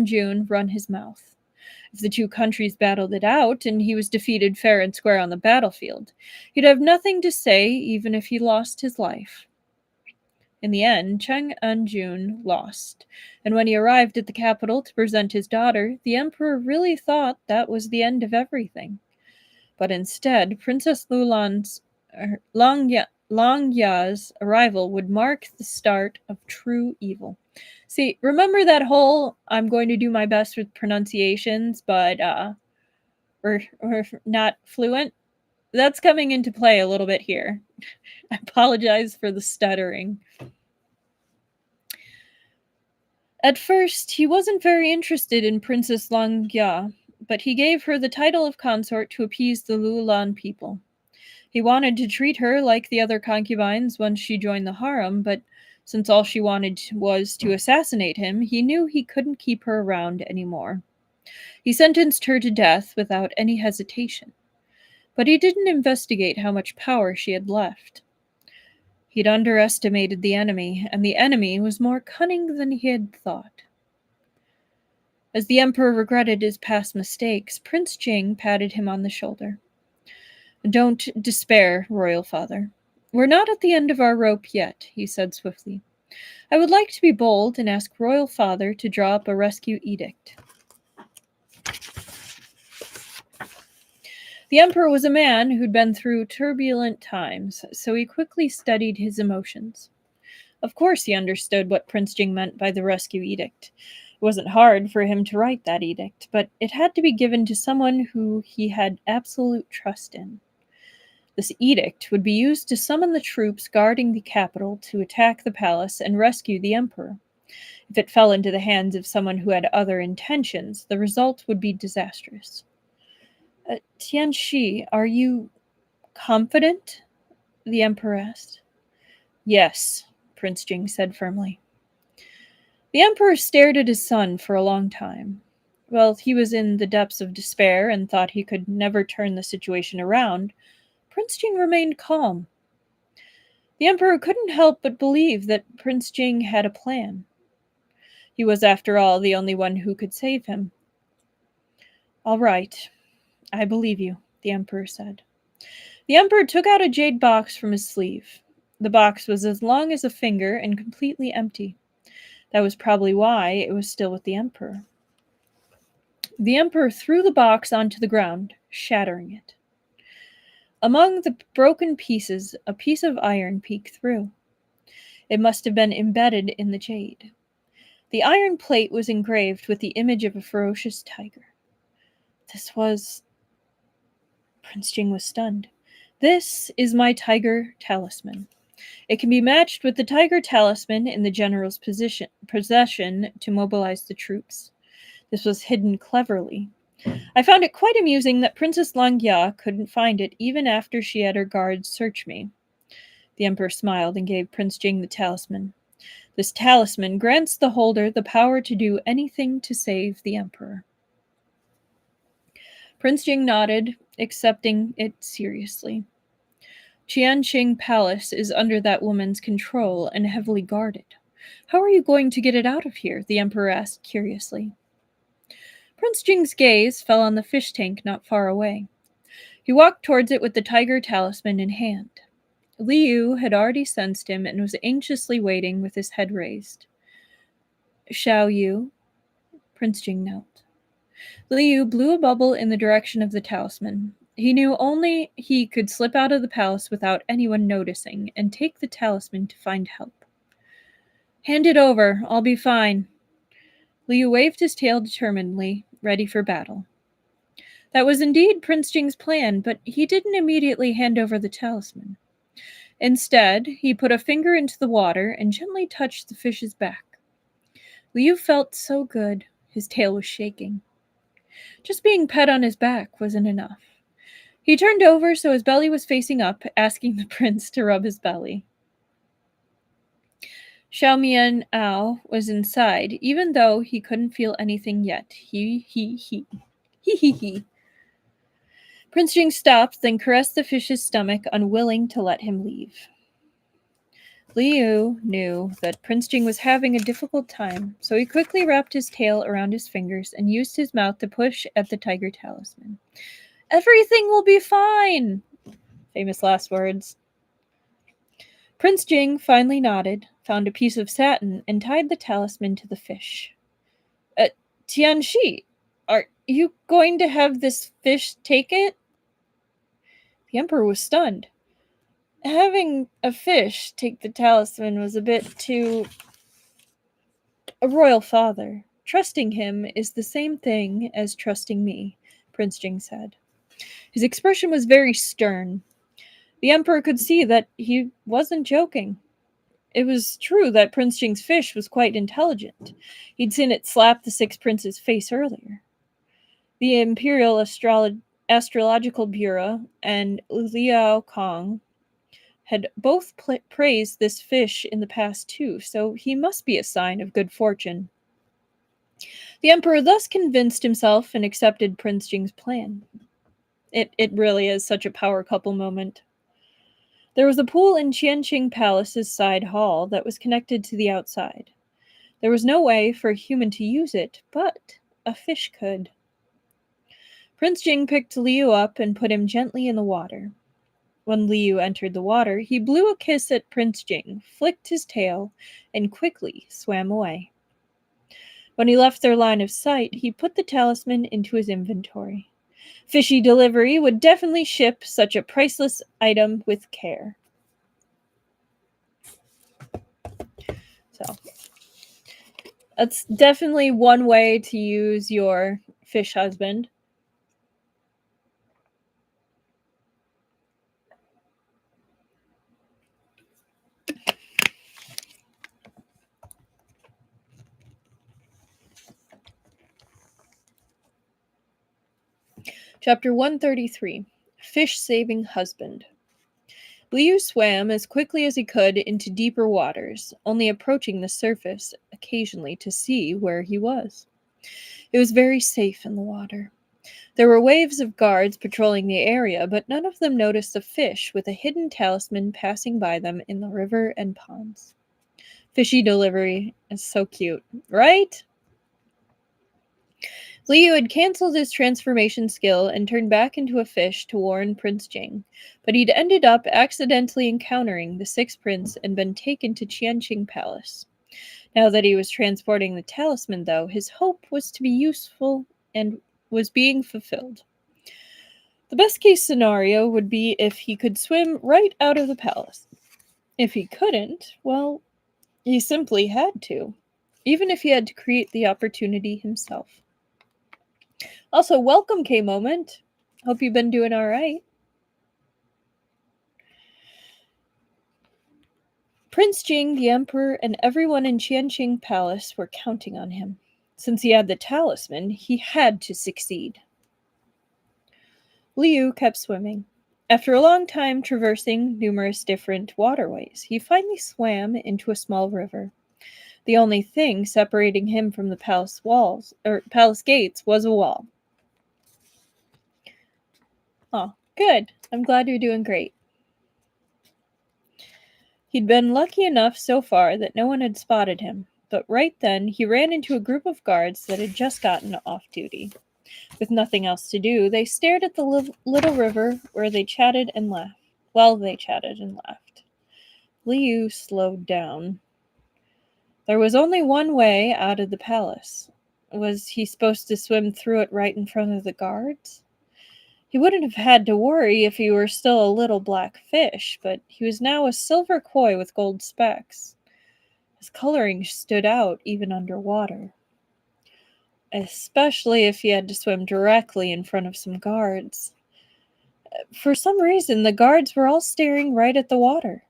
Jun run his mouth? If the two countries battled it out and he was defeated fair and square on the battlefield, he'd have nothing to say even if he lost his life. In the end, Cheng En-jun lost, and when he arrived at the capital to present his daughter, the emperor really thought that was the end of everything. But instead, Princess Langya's arrival would mark the start of true evil. See, remember that whole I'm going to do my best with pronunciations, but we're not fluent? That's coming into play a little bit here. I apologize for the stuttering. At first, he wasn't very interested in Princess Langya, but he gave her the title of consort to appease the Luolan people. He wanted to treat her like the other concubines once she joined the harem, but since all she wanted was to assassinate him, he knew he couldn't keep her around anymore. He sentenced her to death without any hesitation, but he didn't investigate how much power she had left. He'd underestimated the enemy, and the enemy was more cunning than he had thought. As the emperor regretted his past mistakes, Prince Jing patted him on the shoulder. "Don't despair, royal father. We're not at the end of our rope yet," he said swiftly. "I would like to be bold and ask royal father to draw up a rescue edict." The emperor was a man who'd been through turbulent times, so he quickly studied his emotions. Of course he understood what Prince Jing meant by the rescue edict. It wasn't hard for him to write that edict, but it had to be given to someone who he had absolute trust in. This edict would be used to summon the troops guarding the capital to attack the palace and rescue the emperor. If it fell into the hands of someone who had other intentions, the result would be disastrous. "Tianxi, are you confident?" the emperor asked. "Yes," Prince Jing said firmly. The emperor stared at his son for a long time. While he was in the depths of despair and thought he could never turn the situation around, Prince Jing remained calm. The emperor couldn't help but believe that Prince Jing had a plan. He was, after all, the only one who could save him. "All right, I believe you," the emperor said. The emperor took out a jade box from his sleeve. The box was as long as a finger and completely empty. That was probably why it was still with the emperor. The emperor threw the box onto the ground, shattering it. Among the broken pieces, a piece of iron peeked through. It must have been embedded in the jade. The iron plate was engraved with the image of a ferocious tiger. This was... Prince Jing was stunned. "This is my tiger talisman. It can be matched with the tiger talisman in the general's possession to mobilize the troops. This was hidden cleverly. I found it quite amusing that Princess Langya couldn't find it even after she had her guards search me." The emperor smiled and gave Prince Jing the talisman. "This talisman grants the holder the power to do anything to save the emperor." Prince Jing nodded, accepting it seriously. "Qianqing Palace is under that woman's control and heavily guarded. How are you going to get it out of here?" the emperor asked curiously. Prince Jing's gaze fell on the fish tank not far away. He walked towards it with the tiger talisman in hand. Liu had already sensed him and was anxiously waiting with his head raised. "Xiao Yu?" Prince Jing knelt. Liu blew a bubble in the direction of the talisman. He knew only he could slip out of the palace without anyone noticing and take the talisman to find help. "Hand it over. I'll be fine." Liu waved his tail determinedly, ready for battle. That was indeed Prince Jing's plan, but he didn't immediately hand over the talisman. Instead, he put a finger into the water and gently touched the fish's back. Liu felt so good. His tail was shaking. Just being pet on his back wasn't enough. He turned over so his belly was facing up, asking the prince to rub his belly. Xiao Mian-ao was inside, even though he couldn't feel anything yet. He. Prince Jing stopped, then caressed the fish's stomach, unwilling to let him leave. Liu knew that Prince Jing was having a difficult time, so he quickly wrapped his tail around his fingers and used his mouth to push at the tiger talisman. "Everything will be fine!" Famous last words. Prince Jing finally nodded, found a piece of satin, and tied the talisman to the fish. Tianxi, are you going to have this fish take it?" The emperor was stunned. Having a fish take the talisman was a bit too... A royal father. Trusting him is the same thing as trusting me, Prince Jing said. His expression was very stern. The emperor could see that he wasn't joking. It was true that Prince Jing's fish was quite intelligent. He'd seen it slap the six princes' face earlier. The Imperial Astrological Bureau and Liao Kong had both praised this fish in the past too, so he must be a sign of good fortune. The emperor thus convinced himself and accepted Prince Jing's plan. It really is such a power couple moment. There was a pool in Qianqing Palace's side hall that was connected to the outside. There was no way for a human to use it, but a fish could. Prince Jing picked Liu up and put him gently in the water. When Liu entered the water, he blew a kiss at Prince Jing, flicked his tail, and quickly swam away. When he left their line of sight, he put the talisman into his inventory. Fishy Delivery would definitely ship such a priceless item with care. So, that's definitely one way to use your fish husband. Chapter 133, Fish-Saving Husband. Liu swam as quickly as he could into deeper waters, only approaching the surface occasionally to see where he was. It was very safe in the water. There were waves of guards patrolling the area, but none of them noticed a fish with a hidden talisman passing by them in the river and ponds. Fishy Delivery is so cute, right? Liu had cancelled his transformation skill and turned back into a fish to warn Prince Jing, but he'd ended up accidentally encountering the sixth prince and been taken to Qianqing Palace. Now that he was transporting the talisman, though, his hope was to be useful and was being fulfilled. The best-case scenario would be if he could swim right out of the palace. If he couldn't, well, he simply had to, even if he had to create the opportunity himself. Also, welcome, K-Moment. Hope you've been doing all right. Prince Jing, the emperor, and everyone in Qianqing Palace were counting on him. Since he had the talisman, he had to succeed. Liu kept swimming. After a long time traversing numerous different waterways, he finally swam into a small river. The only thing separating him from the palace palace gates was a wall. Oh, good. I'm glad you're doing great. He'd been lucky enough so far that no one had spotted him, but right then he ran into a group of guards that had just gotten off duty. With nothing else to do, they stared at the little river where they chatted and laughed. Liu slowed down. There was only one way out of the palace. Was he supposed to swim through it right in front of the guards? He wouldn't have had to worry if he were still a little black fish, but he was now a silver koi with gold specks. His coloring stood out even underwater, especially if he had to swim directly in front of some guards. For some reason, the guards were all staring right at the water.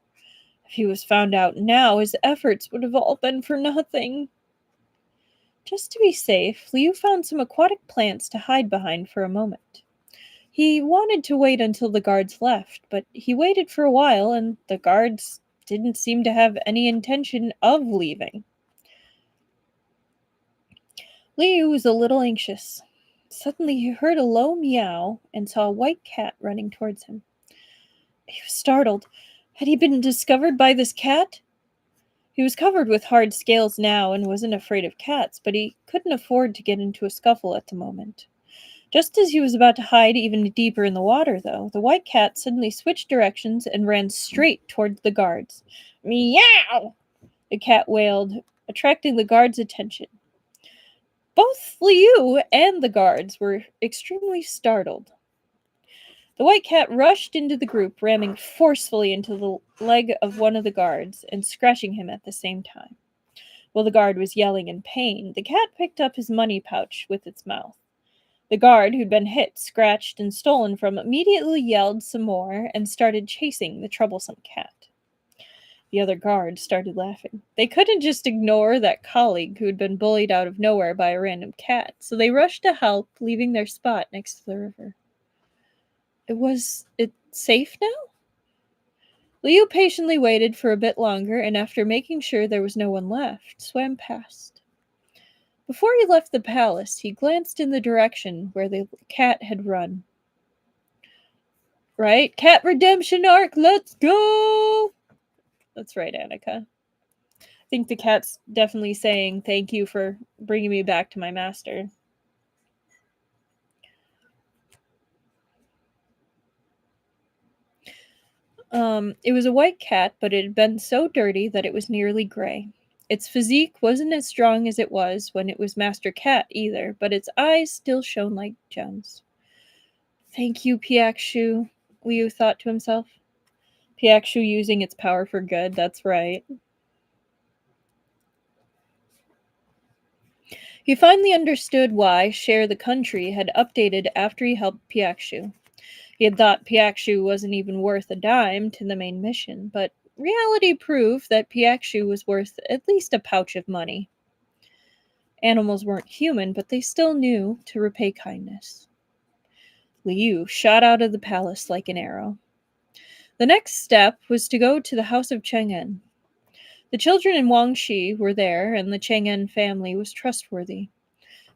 If he was found out now, his efforts would have all been for nothing. Just to be safe, Liu found some aquatic plants to hide behind for a moment. He wanted to wait until the guards left, but he waited for a while and the guards didn't seem to have any intention of leaving. Liu was a little anxious. Suddenly he heard a low meow and saw a white cat running towards him. He was startled. Had he been discovered by this cat? He was covered with hard scales now and wasn't afraid of cats, but he couldn't afford to get into a scuffle at the moment. Just as he was about to hide even deeper in the water, though, the white cat suddenly switched directions and ran straight towards the guards. Meow! The cat wailed, attracting the guards' attention. Both Liu and the guards were extremely startled. The white cat rushed into the group, ramming forcefully into the leg of one of the guards and scratching him at the same time. While the guard was yelling in pain, the cat picked up his money pouch with its mouth. The guard who'd been hit, scratched, and stolen from immediately yelled some more and started chasing the troublesome cat. The other guards started laughing. They couldn't just ignore that colleague who'd been bullied out of nowhere by a random cat, so they rushed to help, leaving their spot next to the river. It safe now? Liu patiently waited for a bit longer, and after making sure there was no one left, swam past. Before he left the palace, he glanced in the direction where the cat had run. Right? Cat redemption arc, let's go! That's right, Annika. I think the cat's definitely saying thank you for bringing me back to my master. It was a white cat, but it had been so dirty that it was nearly gray. Its physique wasn't as strong as it was when it was Master Cat either, but its eyes still shone like gems. Thank you, Piakshu, Liu thought to himself. Piakshu using its power for good, that's right. He finally understood why Share the Country had updated after he helped Piakshu. He had thought Piakshu wasn't even worth a dime to the main mission, but reality proved that Piakshu was worth at least a pouch of money. Animals weren't human, but they still knew to repay kindness. Liu shot out of the palace like an arrow. The next step was to go to the house of Chang'en. The children in Wangxi were there, and the Chang'en family was trustworthy.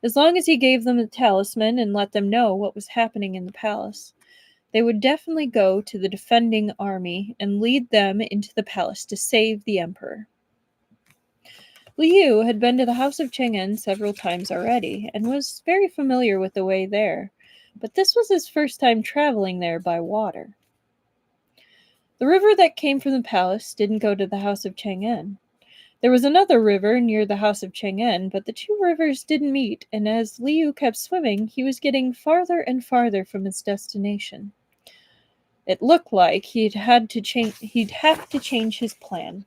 As long as he gave them the talisman and let them know what was happening in the palace, they would definitely go to the defending army and lead them into the palace to save the emperor. Liu had been to the house of Chang'en several times already and was very familiar with the way there, but this was his first time traveling there by water. The river that came from the palace didn't go to the house of Chang'en. There was another river near the house of Chang'en, but the two rivers didn't meet, and as Liu kept swimming, he was getting farther and farther from his destination. It looked like he'd have to change his plan.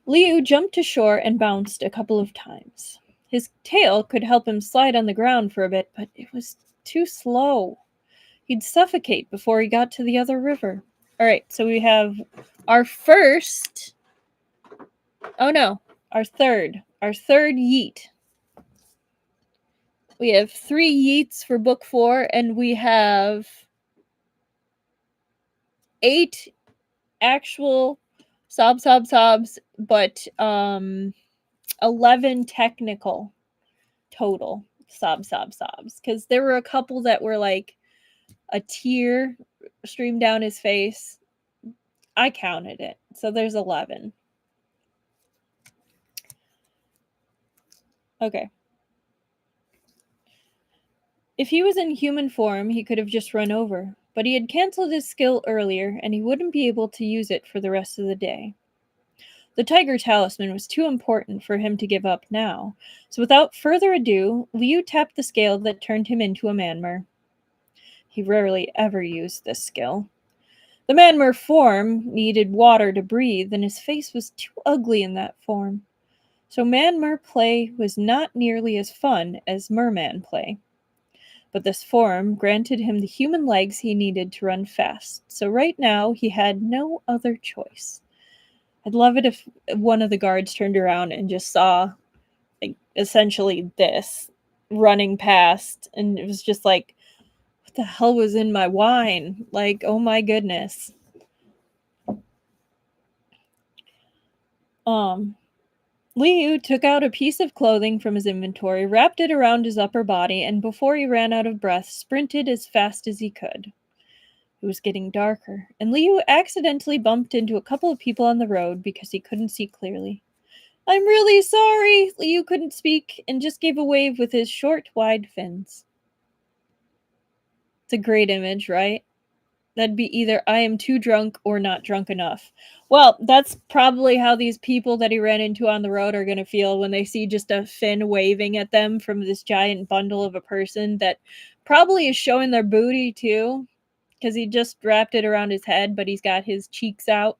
Liu jumped to shore and bounced a couple of times. His tail could help him slide on the ground for a bit, but it was too slow. He'd suffocate before he got to the other river. All right, so we have our first... Oh no, our third yeet. We have 3 yeets for book 4, and we have 8 actual sobs, but 11 technical total sobs. Because there were a couple that were like a tear streamed down his face. I counted it, so there's 11. Okay. If he was in human form, he could have just run over, but he had canceled his skill earlier, and he wouldn't be able to use it for the rest of the day. The tiger talisman was too important for him to give up now, so without further ado, Liu tapped the scale that turned him into a manmer. He rarely ever used this skill. The manmer form needed water to breathe, and his face was too ugly in that form. So manmer play was not nearly as fun as merman play. But this form granted him the human legs he needed to run fast, so right now he had no other choice. I'd love it if one of the guards turned around and just saw, like, essentially this running past, and it was just like, what the hell was in my wine? Like, oh my goodness. Liu took out a piece of clothing from his inventory, wrapped it around his upper body, and before he ran out of breath, sprinted as fast as he could. It was getting darker, and Liu accidentally bumped into a couple of people on the road because he couldn't see clearly. I'm really sorry, Liu couldn't speak and just gave a wave with his short, wide fins. It's a great image, right? That'd be either I am too drunk or not drunk enough. Well, that's probably how these people that he ran into on the road are going to feel when they see just a fin waving at them from this giant bundle of a person that probably is showing their booty too, because he just wrapped it around his head, but he's got his cheeks out.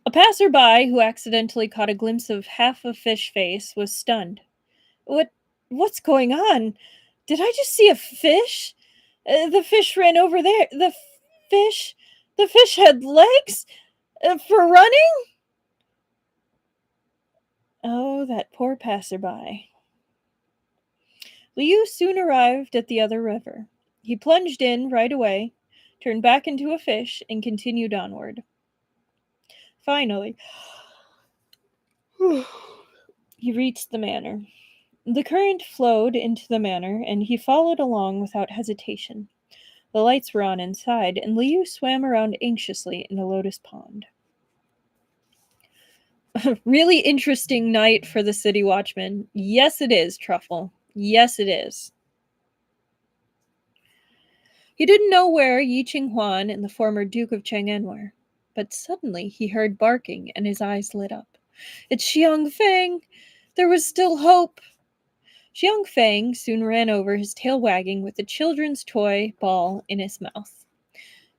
A passerby who accidentally caught a glimpse of half a fish face was stunned. What's going on? Did I just see a fish? The fish ran over there. Fish? The fish had legs? For running? Oh, that poor passerby. Liu soon arrived at the other river. He plunged in right away, turned back into a fish, and continued onward. Finally, he reached the manor. The current flowed into the manor, and he followed along without hesitation. The lights were on inside, and Liu swam around anxiously in the lotus pond. Really interesting night for the city watchman. Yes, it is, Truffle. Yes, it is. He didn't know where Yi Qinghuan and the former Duke of Chang'an were, but suddenly he heard barking, and his eyes lit up. It's Xiang Feng! There was still hope! Xiang Feng soon ran over, his tail wagging, with a children's toy ball in his mouth.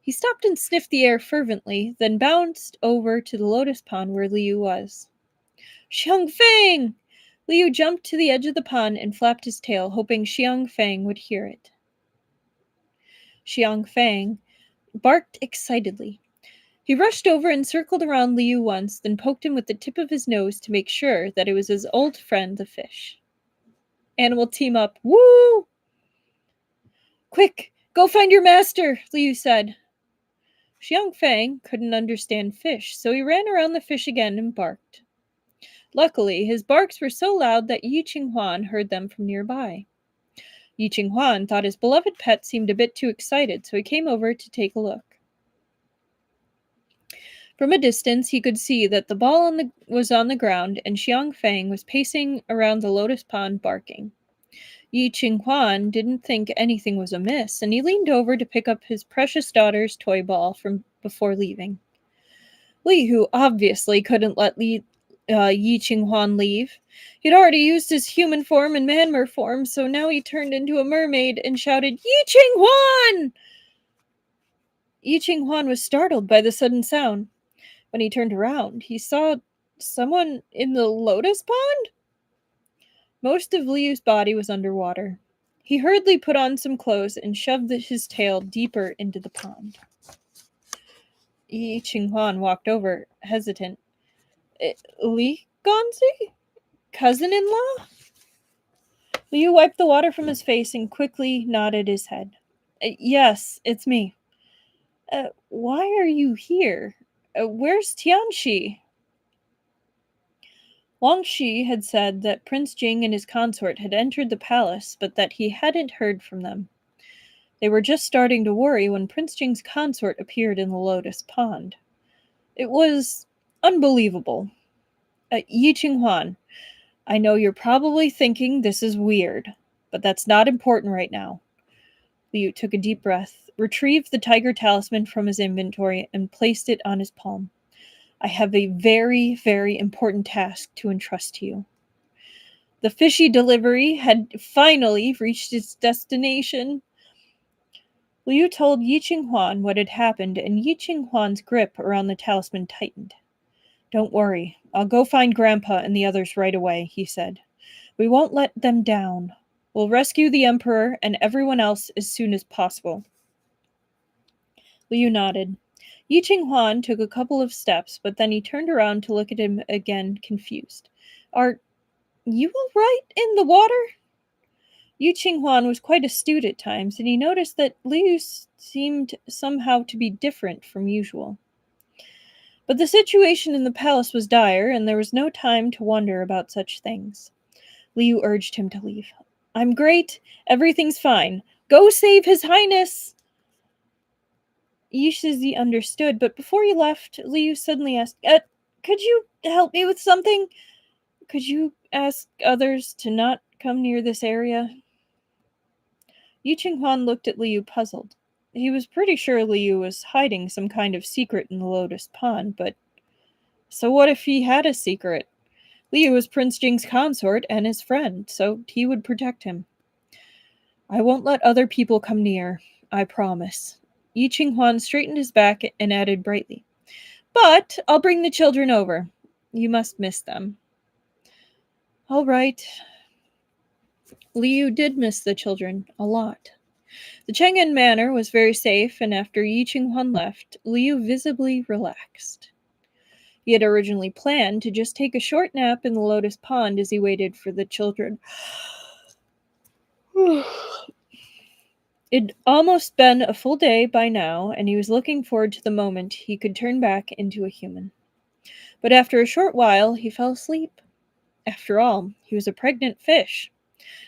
He stopped and sniffed the air fervently, then bounced over to the lotus pond where Liu was. Xiang Feng! Liu jumped to the edge of the pond and flapped his tail, hoping Xiang Feng would hear it. Xiang Feng barked excitedly. He rushed over and circled around Liu once, then poked him with the tip of his nose to make sure that it was his old friend the fish. Animal team up. Woo! Quick, go find your master, Liu said. Xiang Feng couldn't understand fish, so he ran around the fish again and barked. Luckily, his barks were so loud that Yi Qinghuan heard them from nearby. Yi Qinghuan thought his beloved pet seemed a bit too excited, so he came over to take a look. From a distance, he could see that the ball was on the ground, and Xiang Feng was pacing around the lotus pond barking. Yi Qinghuan didn't think anything was amiss, and he leaned over to pick up his precious daughter's toy ball from before leaving. Li, who obviously couldn't let Yi Qinghuan leave. He'd already used his human form and manmer form, so now he turned into a mermaid and shouted, Yi Qinghuan! Yi Qinghuan was startled by the sudden sound. When he turned around, he saw someone in the lotus pond? Most of Liu's body was underwater. He hurriedly put on some clothes and shoved his tail deeper into the pond. Yi Qinghuan walked over, hesitant. Li Gonzi? Cousin-in-law? Liu wiped the water from his face and quickly nodded his head. Yes, it's me. Why are you here? Where's Tianxi? Wang Shi had said that Prince Jing and his consort had entered the palace, but that he hadn't heard from them. They were just starting to worry when Prince Jing's consort appeared in the lotus pond. It was unbelievable. Yi Qinghuan, I know you're probably thinking this is weird, but that's not important right now. Liu took a deep breath, retrieved the tiger talisman from his inventory, and placed it on his palm. I have a very, very important task to entrust to you. The fishy delivery had finally reached its destination. Liu told Yi Qinghuan what had happened, and Yi Qinghuan's grip around the talisman tightened. Don't worry, I'll go find Grandpa and the others right away, he said. We won't let them down. We'll rescue the Emperor and everyone else as soon as possible. Liu nodded. Yi Qinghuan took a couple of steps, but then he turned around to look at him again, confused. Are you all right in the water? Yi Qinghuan was quite astute at times, and he noticed that Liu seemed somehow to be different from usual. But the situation in the palace was dire, and there was no time to wonder about such things. Liu urged him to leave. I'm great. Everything's fine. Go save His Highness! Yishizi understood, but before he left, Liu suddenly asked, could you help me with something? Could you ask others to not come near this area? Yu Qinghuan looked at Liu puzzled. He was pretty sure Liu was hiding some kind of secret in the Lotus Pond, but so what if he had a secret? Liu was Prince Jing's consort and his friend, so he would protect him. I won't let other people come near, I promise. Yi Qinghuan straightened his back and added brightly, but I'll bring the children over. You must miss them. All right. Liu did miss the children a lot. The Chang'an Manor was very safe, and after Yi Qinghuan left, Liu visibly relaxed. He had originally planned to just take a short nap in the Lotus Pond as he waited for the children. It'd almost been a full day by now, and he was looking forward to the moment he could turn back into a human. But after a short while, he fell asleep. After all, he was a pregnant fish.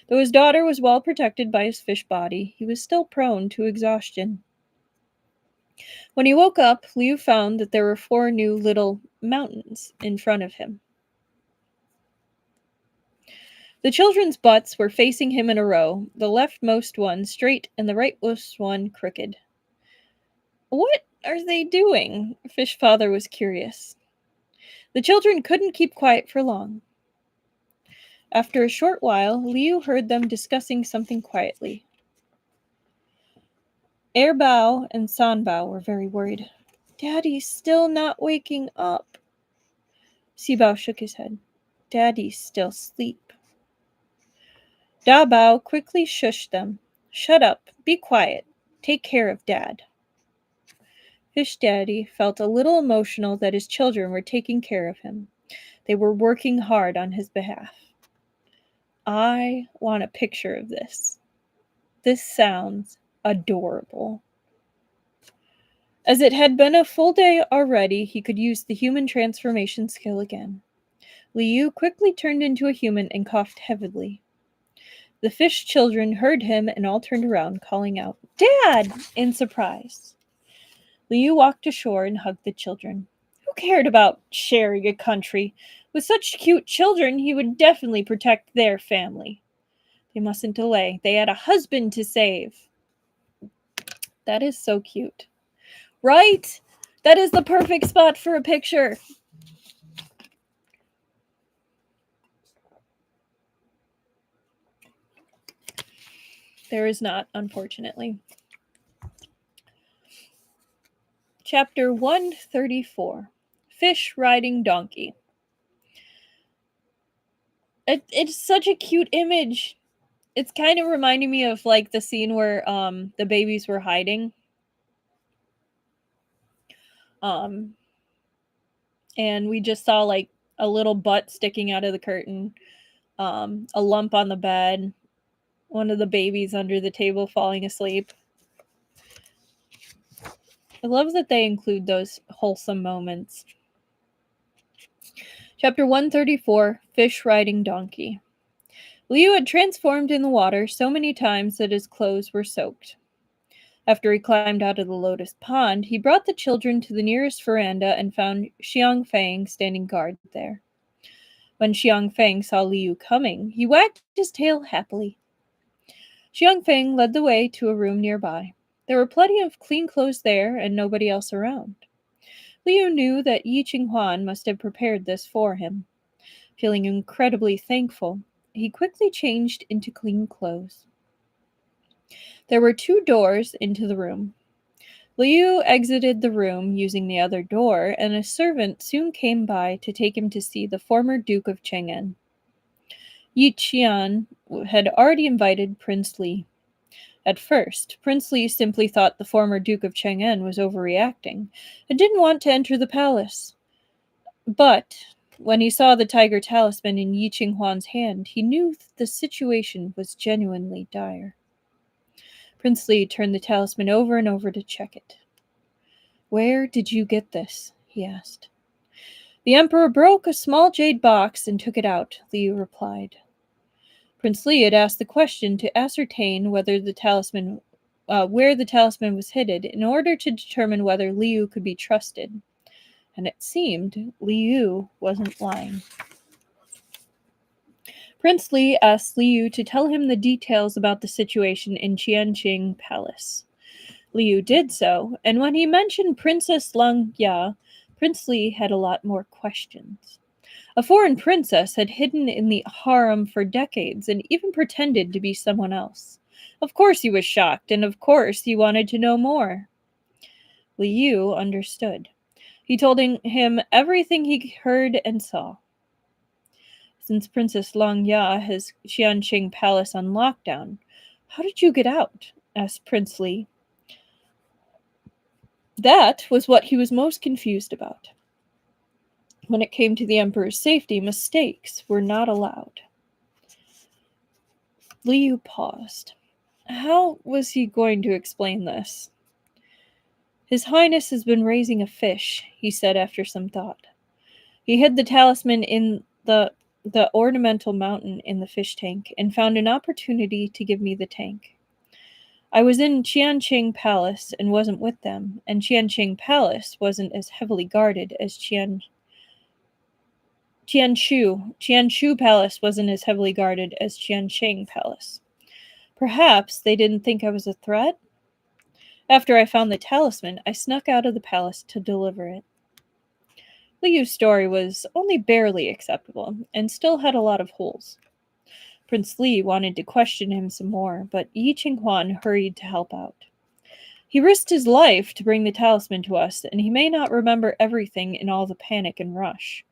Though his daughter was well protected by his fish body, he was still prone to exhaustion. When he woke up, Liu found that there were 4 new little mountains in front of him. The children's butts were facing him in a row, the leftmost one straight and the rightmost one crooked. What are they doing? Fish Father was curious. The children couldn't keep quiet for long. After a short while, Liu heard them discussing something quietly. Airbao and Sanbao were very worried. Daddy's still not waking up. Sibao shook his head. Daddy's still asleep. Dabao quickly shushed them. Shut up. Be quiet. Take care of Dad. Fish Daddy felt a little emotional that his children were taking care of him. They were working hard on his behalf. I want a picture of this. This sounds adorable. As it had been a full day already, he could use the human transformation skill again. Liu quickly turned into a human and coughed heavily. The fish children heard him and all turned around, calling out, Dad! In surprise. Liu walked ashore and hugged the children. Who cared about sharing a country? With such cute children, he would definitely protect their family. They mustn't delay. They had a husband to save. That is so cute. Right? That is the perfect spot for a picture. There is not, unfortunately. Chapter 134. Fish Riding Donkey. It's such a cute image. It's kind of reminding me of like the scene where the babies were hiding. And we just saw like a little butt sticking out of the curtain, a lump on the bed, one of the babies under the table falling asleep. I love that they include those wholesome moments. Chapter 134, Fish Riding Donkey. Liu had transformed in the water so many times that his clothes were soaked. After he climbed out of the lotus pond, he brought the children to the nearest veranda and found Xiang Feng standing guard there. When Xiang Feng saw Liu coming, he wagged his tail happily. Xiang Feng led the way to a room nearby. There were plenty of clean clothes there and nobody else around. Liu knew that Yi Qinghuan must have prepared this for him. Feeling incredibly thankful, he quickly changed into clean clothes. There were 2 doors into the room. Liu exited the room using the other door, and a servant soon came by to take him to see the former Duke of Chang'an. Yi Qian had already invited Prince Li. At first, Prince Li simply thought the former Duke of Chang'an was overreacting and didn't want to enter the palace. But when he saw the tiger talisman in Yi Qinghuan's hand, he knew that the situation was genuinely dire. Prince Li turned the talisman over and over to check it. Where did you get this? He asked. The Emperor broke a small jade box and took it out, Liu replied. Prince Li had asked the question to ascertain where the talisman was hidden in order to determine whether Liu could be trusted. And it seemed Liu wasn't lying. Prince Li asked Liu to tell him the details about the situation in Qianqing Palace. Liu did so, and when he mentioned Princess Langya, Prince Li had a lot more questions. A foreign princess had hidden in the harem for decades and even pretended to be someone else. Of course he was shocked, and of course he wanted to know more. Liu understood. He told him everything he heard and saw. Since Princess Langya has Qianqing Palace on lockdown, how did you get out? Asked Prince Li. That was what he was most confused about. When it came to the Emperor's safety, mistakes were not allowed. Liu paused. How was he going to explain this? His Highness has been raising a fish, he said after some thought. He hid the talisman in the ornamental mountain in the fish tank and found an opportunity to give me the tank. I was in Qianqing Palace and wasn't with them, and Qianqing Palace wasn't as heavily guarded as Qianshu Palace wasn't as heavily guarded as Qianqing Palace. Perhaps they didn't think I was a threat? After I found the talisman, I snuck out of the palace to deliver it. Liu's story was only barely acceptable, and still had a lot of holes. Prince Li wanted to question him some more, but Yi Qinghuan hurried to help out. He risked his life to bring the talisman to us, and he may not remember everything in all the panic and rush.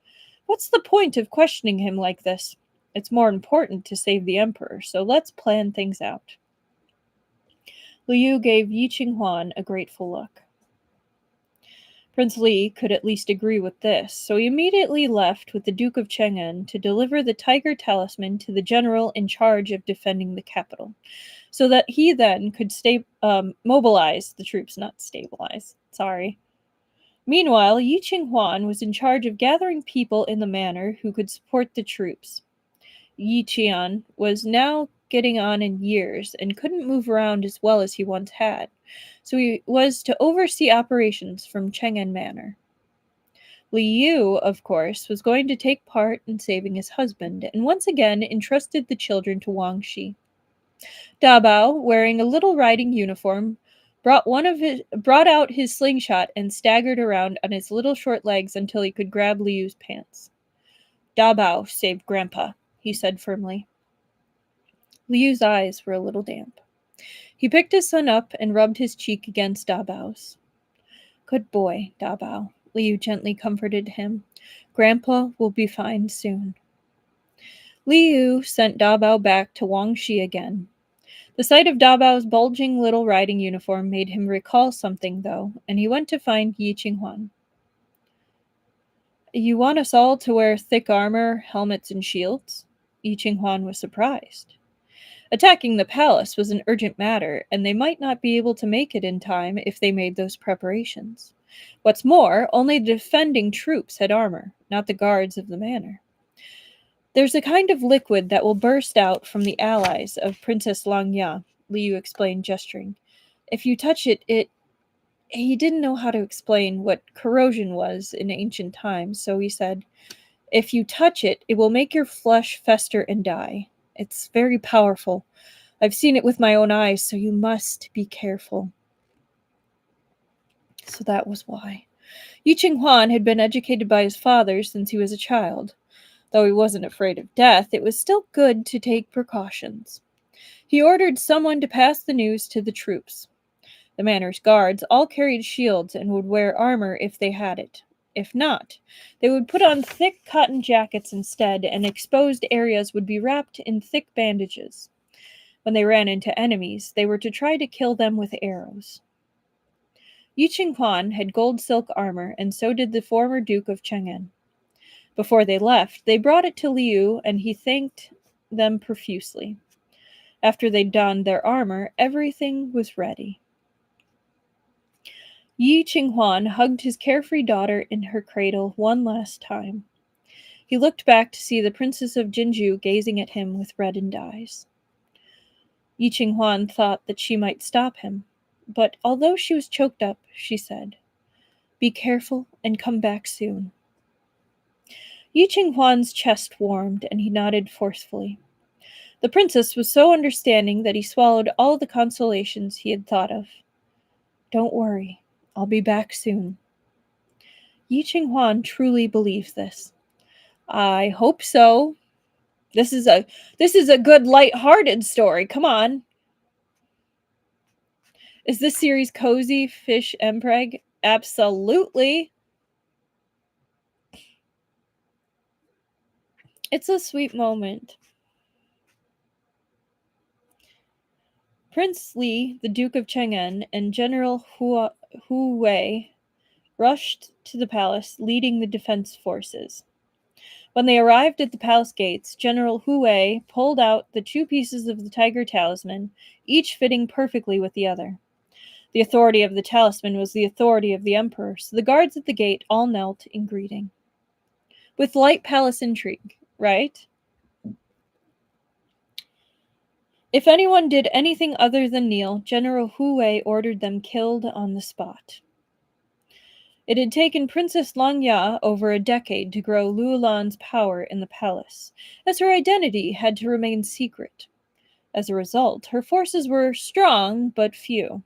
What's the point of questioning him like this? It's more important to save the Emperor, so let's plan things out. Liu gave Yi Qinghuan a grateful look. Prince Li could at least agree with this, so he immediately left with the Duke of Cheng'an to deliver the tiger talisman to the general in charge of defending the capital, so that he then could mobilize the troops, not stabilize. Sorry. Meanwhile, Yi Qinghuan was in charge of gathering people in the manor who could support the troops. Yi Qian was now getting on in years and couldn't move around as well as he once had, so he was to oversee operations from Cheng'an Manor. Liu, of course, was going to take part in saving his husband, and once again entrusted the children to Wang Shi. Dabao, wearing a little riding uniform, brought out his slingshot and staggered around on his little short legs until he could grab Liu's pants. Dabao saved Grandpa, he said firmly. Liu's eyes were a little damp. He picked his son up and rubbed his cheek against Dabao's. Good boy, Dabao, Liu gently comforted him. Grandpa will be fine soon. Liu sent Dabao back to Wang Shi again. The sight of Dabao's bulging little riding uniform made him recall something, though, and he went to find Yi Qinghuan. You want us all to wear thick armor, helmets, and shields? Yi Qinghuan was surprised. Attacking the palace was an urgent matter, and they might not be able to make it in time if they made those preparations. What's more, only the defending troops had armor, not the guards of the manor. There's a kind of liquid that will burst out from the allies of Princess Langya, Liu explained, gesturing. If you touch it, He didn't know how to explain what corrosion was in ancient times, so he said, if you touch it, it will make your flesh fester and die. It's very powerful. I've seen it with my own eyes, so you must be careful. So that was why. Yi Qinghuan had been educated by his father since he was a child. Though he wasn't afraid of death, it was still good to take precautions. He ordered someone to pass the news to the troops. The manor's guards all carried shields and would wear armor if they had it. If not, they would put on thick cotton jackets instead, and exposed areas would be wrapped in thick bandages. When they ran into enemies, they were to try to kill them with arrows. Yi Qinghuan had gold silk armor, and so did the former Duke of Cheng'an. Before they left, they brought it to Liu, and he thanked them profusely. After they'd donned their armor, everything was ready. Yi Qinghuan hugged his carefree daughter in her cradle one last time. He looked back to see the Princess of Jinju gazing at him with reddened eyes. Yi Qinghuan thought that she might stop him, but although she was choked up, she said, "Be careful and come back soon." Yi Qinghuan's chest warmed, and he nodded forcefully. The princess was so understanding that he swallowed all the consolations he had thought of. "Don't worry, I'll be back soon." Yi Qinghuan truly believes this. I hope so. This is a good light-hearted story. Come on. Is this series cozy, fish, and preg? Absolutely. It's a sweet moment. Prince Li, the Duke of Cheng'an, and General Hu Wei rushed to the palace, leading the defense forces. When they arrived at the palace gates, General Hu Wei pulled out the 2 pieces of the tiger talisman, each fitting perfectly with the other. The authority of the talisman was the authority of the emperor, so the guards at the gate all knelt in greeting. With light palace intrigue, right? If anyone did anything other than kneel, General Hu Wei ordered them killed on the spot. It had taken Princess Langya over a decade to grow Luolan's power in the palace, as her identity had to remain secret. As a result, her forces were strong but few.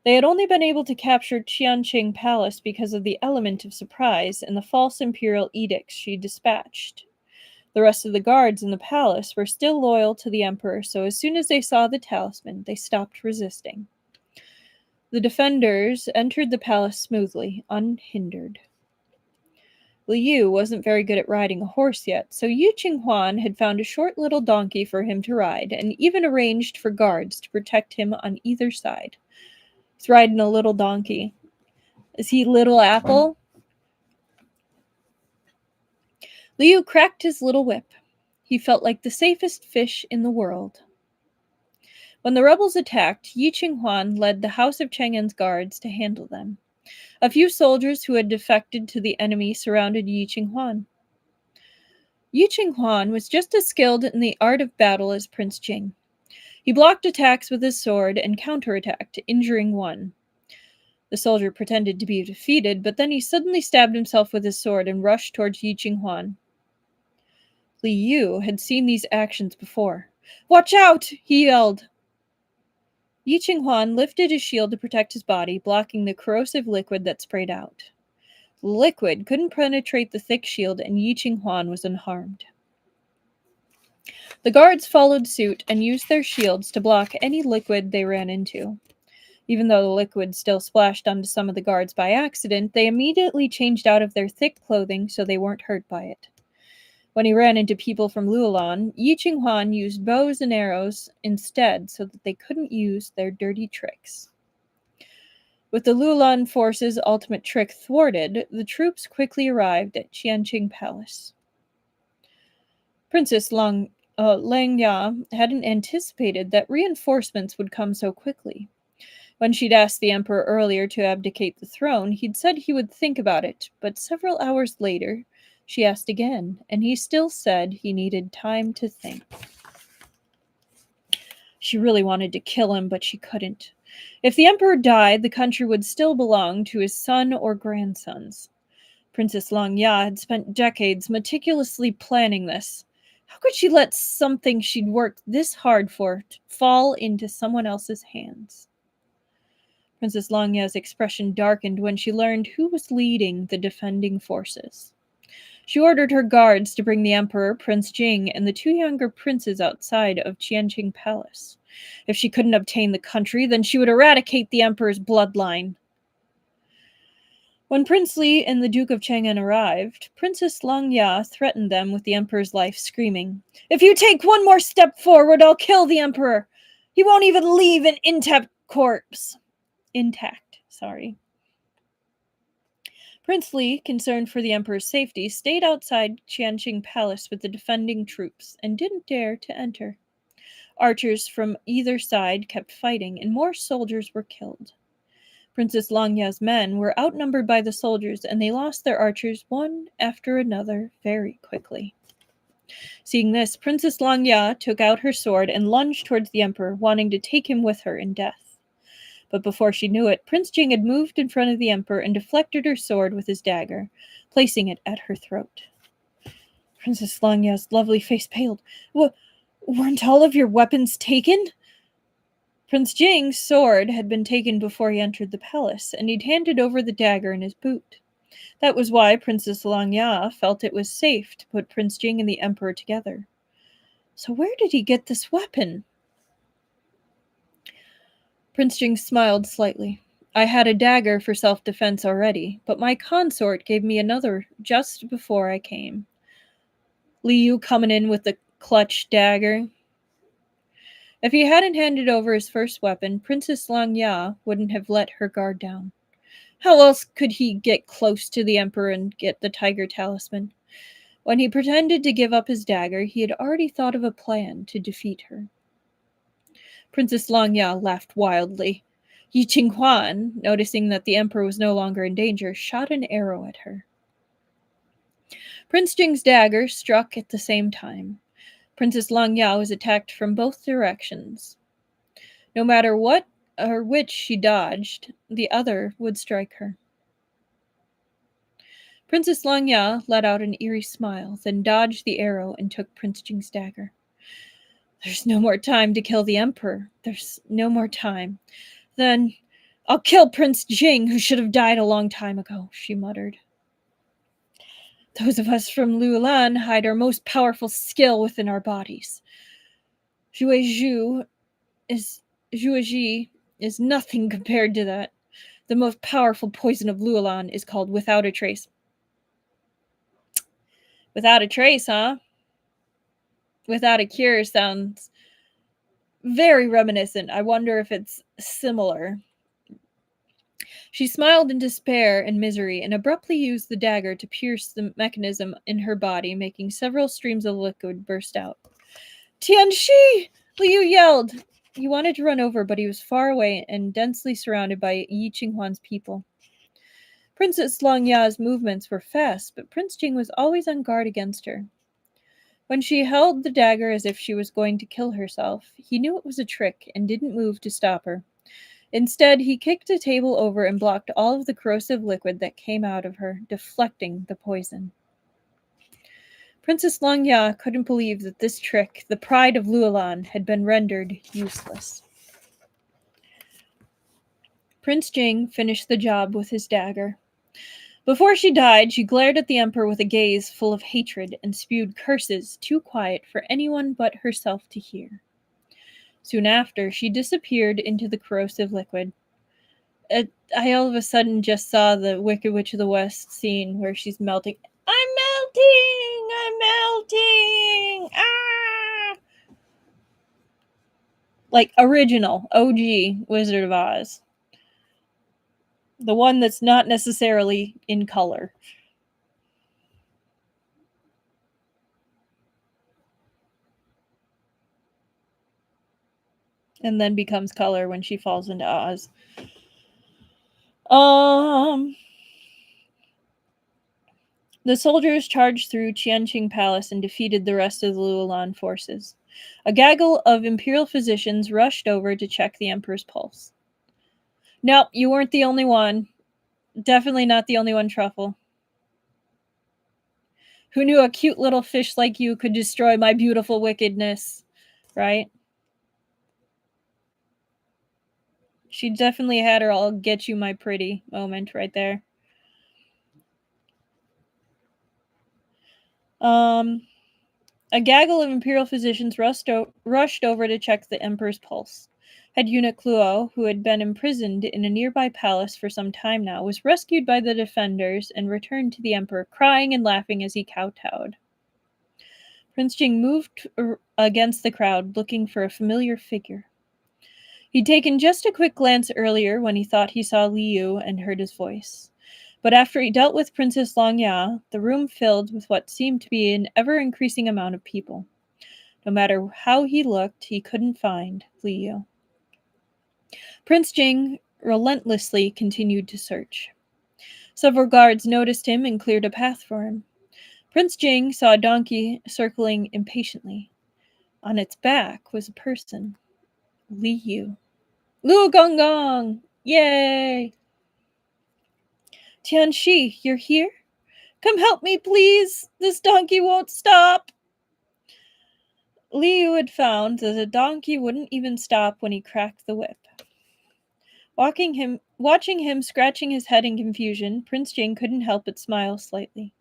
They had only been able to capture Qianqing Palace because of the element of surprise and the false imperial edicts she dispatched. The rest of the guards in the palace were still loyal to the emperor, so as soon as they saw the talisman, they stopped resisting. The defenders entered the palace smoothly, unhindered. Liu wasn't very good at riding a horse yet, so Yi Qinghuan had found a short little donkey for him to ride, and even arranged for guards to protect him on either side. He's riding a little donkey. Is he Little Apple? Liu cracked his little whip. He felt like the safest fish in the world. When the rebels attacked, Yi Qinghuan led the House of Cheng'an's guards to handle them. A few soldiers who had defected to the enemy surrounded Yi Qinghuan. Yi Qinghuan was just as skilled in the art of battle as Prince Jing. He blocked attacks with his sword and counterattacked, injuring one. The soldier pretended to be defeated, but then he suddenly stabbed himself with his sword and rushed towards Yi Qinghuan. Li Yu had seen these actions before. "Watch out!" he yelled. Yi Qinghuan lifted his shield to protect his body, blocking the corrosive liquid that sprayed out. The liquid couldn't penetrate the thick shield, and Yi Qinghuan was unharmed. The guards followed suit and used their shields to block any liquid they ran into. Even though the liquid still splashed onto some of the guards by accident, they immediately changed out of their thick clothing so they weren't hurt by it. When he ran into people from Luolan, Yi Qinghuan used bows and arrows instead so that they couldn't use their dirty tricks. With the Luolan force's ultimate trick thwarted, the troops quickly arrived at Qianqing Palace. Princess Langya hadn't anticipated that reinforcements would come so quickly. When she'd asked the emperor earlier to abdicate the throne, he'd said he would think about it, but several hours later, she asked again, and he still said he needed time to think. She really wanted to kill him, but she couldn't. If the emperor died, the country would still belong to his son or grandsons. Princess Langya had spent decades meticulously planning this. How could she let something she'd worked this hard for fall into someone else's hands? Princess Langya's expression darkened when she learned who was leading the defending forces. She ordered her guards to bring the emperor, Prince Jing, and the 2 younger princes outside of Qianqing Palace. If she couldn't obtain the country, then she would eradicate the emperor's bloodline. When Prince Li and the Duke of Cheng'an arrived, Princess Langya threatened them with the emperor's life, screaming, "If you take one more step forward, I'll kill the emperor. He won't even leave an intact corpse." Prince Li, concerned for the emperor's safety, stayed outside Qianqing Palace with the defending troops and didn't dare to enter. Archers from either side kept fighting, and more soldiers were killed. Princess Langya's men were outnumbered by the soldiers, and they lost their archers one after another very quickly. Seeing this, Princess Langya took out her sword and lunged towards the emperor, wanting to take him with her in death. But before she knew it, Prince Jing had moved in front of the emperor and deflected her sword with his dagger, placing it at her throat. Princess Langya's lovely face paled. Weren't all of your weapons taken? Prince Jing's sword had been taken before he entered the palace, and he'd handed over the dagger in his boot. That was why Princess Langya felt it was safe to put Prince Jing and the emperor together. So where did he get this weapon? Prince Jing smiled slightly. I had a dagger for self-defense already, but my consort gave me another just before I came. Liu coming in with the clutch dagger. If he hadn't handed over his first weapon, Princess Langya wouldn't have let her guard down. How else could he get close to the emperor and get the tiger talisman? When he pretended to give up his dagger, he had already thought of a plan to defeat her. Princess Langya laughed wildly. Yi Qinghuan, noticing that the emperor was no longer in danger, shot an arrow at her. Prince Jing's dagger struck at the same time. Princess Langya was attacked from both directions. No matter what or which she dodged, the other would strike her. Princess Langya let out an eerie smile, then dodged the arrow and took Prince Jing's dagger. There's no more time to kill the emperor. There's no more time. Then I'll kill Prince Jing, who should have died a long time ago, she muttered. Those of us from Luolan hide our most powerful skill within our bodies. Xue Ji is nothing compared to that. The most powerful poison of Luolan is called Without a Trace. Without a trace, huh? Without a cure sounds very reminiscent. I wonder if it's similar. She smiled in despair and misery and abruptly used the dagger to pierce the mechanism in her body, making several streams of liquid burst out. Tianxi! Liu yelled. He wanted to run over, but he was far away and densely surrounded by Yi Qinghuan's people. Princess Langya's movements were fast, but Prince Jing was always on guard against her. When she held the dagger as if she was going to kill herself, he knew it was a trick and didn't move to stop her. Instead, he kicked a table over and blocked all of the corrosive liquid that came out of her, deflecting the poison. Princess Langya couldn't believe that this trick, the pride of Luolan, had been rendered useless. Prince Jing finished the job with his dagger. Before she died, she glared at the emperor with a gaze full of hatred and spewed curses too quiet for anyone but herself to hear. Soon after, she disappeared into the corrosive liquid. I all of a sudden just saw the Wicked Witch of the West scene where she's melting. I'm melting! I'm melting! Ah! Like original, OG Wizard of Oz. The one that's not necessarily in color. And then becomes color when she falls into Oz. The soldiers charged through Qianqing Palace and defeated the rest of the Luolan forces. A gaggle of imperial physicians rushed over to check the emperor's pulse. Nope, you weren't the only one. Definitely not the only one, Truffle. Who knew a cute little fish like you could destroy my beautiful wickedness, right? She definitely had her "I'll get you, my pretty" moment right there. A gaggle of imperial physicians rushed over to check the emperor's pulse. Head eunuch Luo, who had been imprisoned in a nearby palace for some time now, was rescued by the defenders and returned to the emperor, crying and laughing as he kowtowed. Prince Jing moved against the crowd, looking for a familiar figure. He'd taken just a quick glance earlier when he thought he saw Liu and heard his voice. But after he dealt with Princess Langya, the room filled with what seemed to be an ever-increasing amount of people. No matter how he looked, he couldn't find Liu. Prince Jing relentlessly continued to search. Several guards noticed him and cleared a path for him. Prince Jing saw a donkey circling impatiently. On its back was a person. Li Yu. Lu Gong Gong! Yay! Tianxi, you're here? Come help me, please! This donkey won't stop! Li Yu had found that the donkey wouldn't even stop when he cracked the whip. Watching him scratching his head in confusion, Prince Jing couldn't help but smile slightly.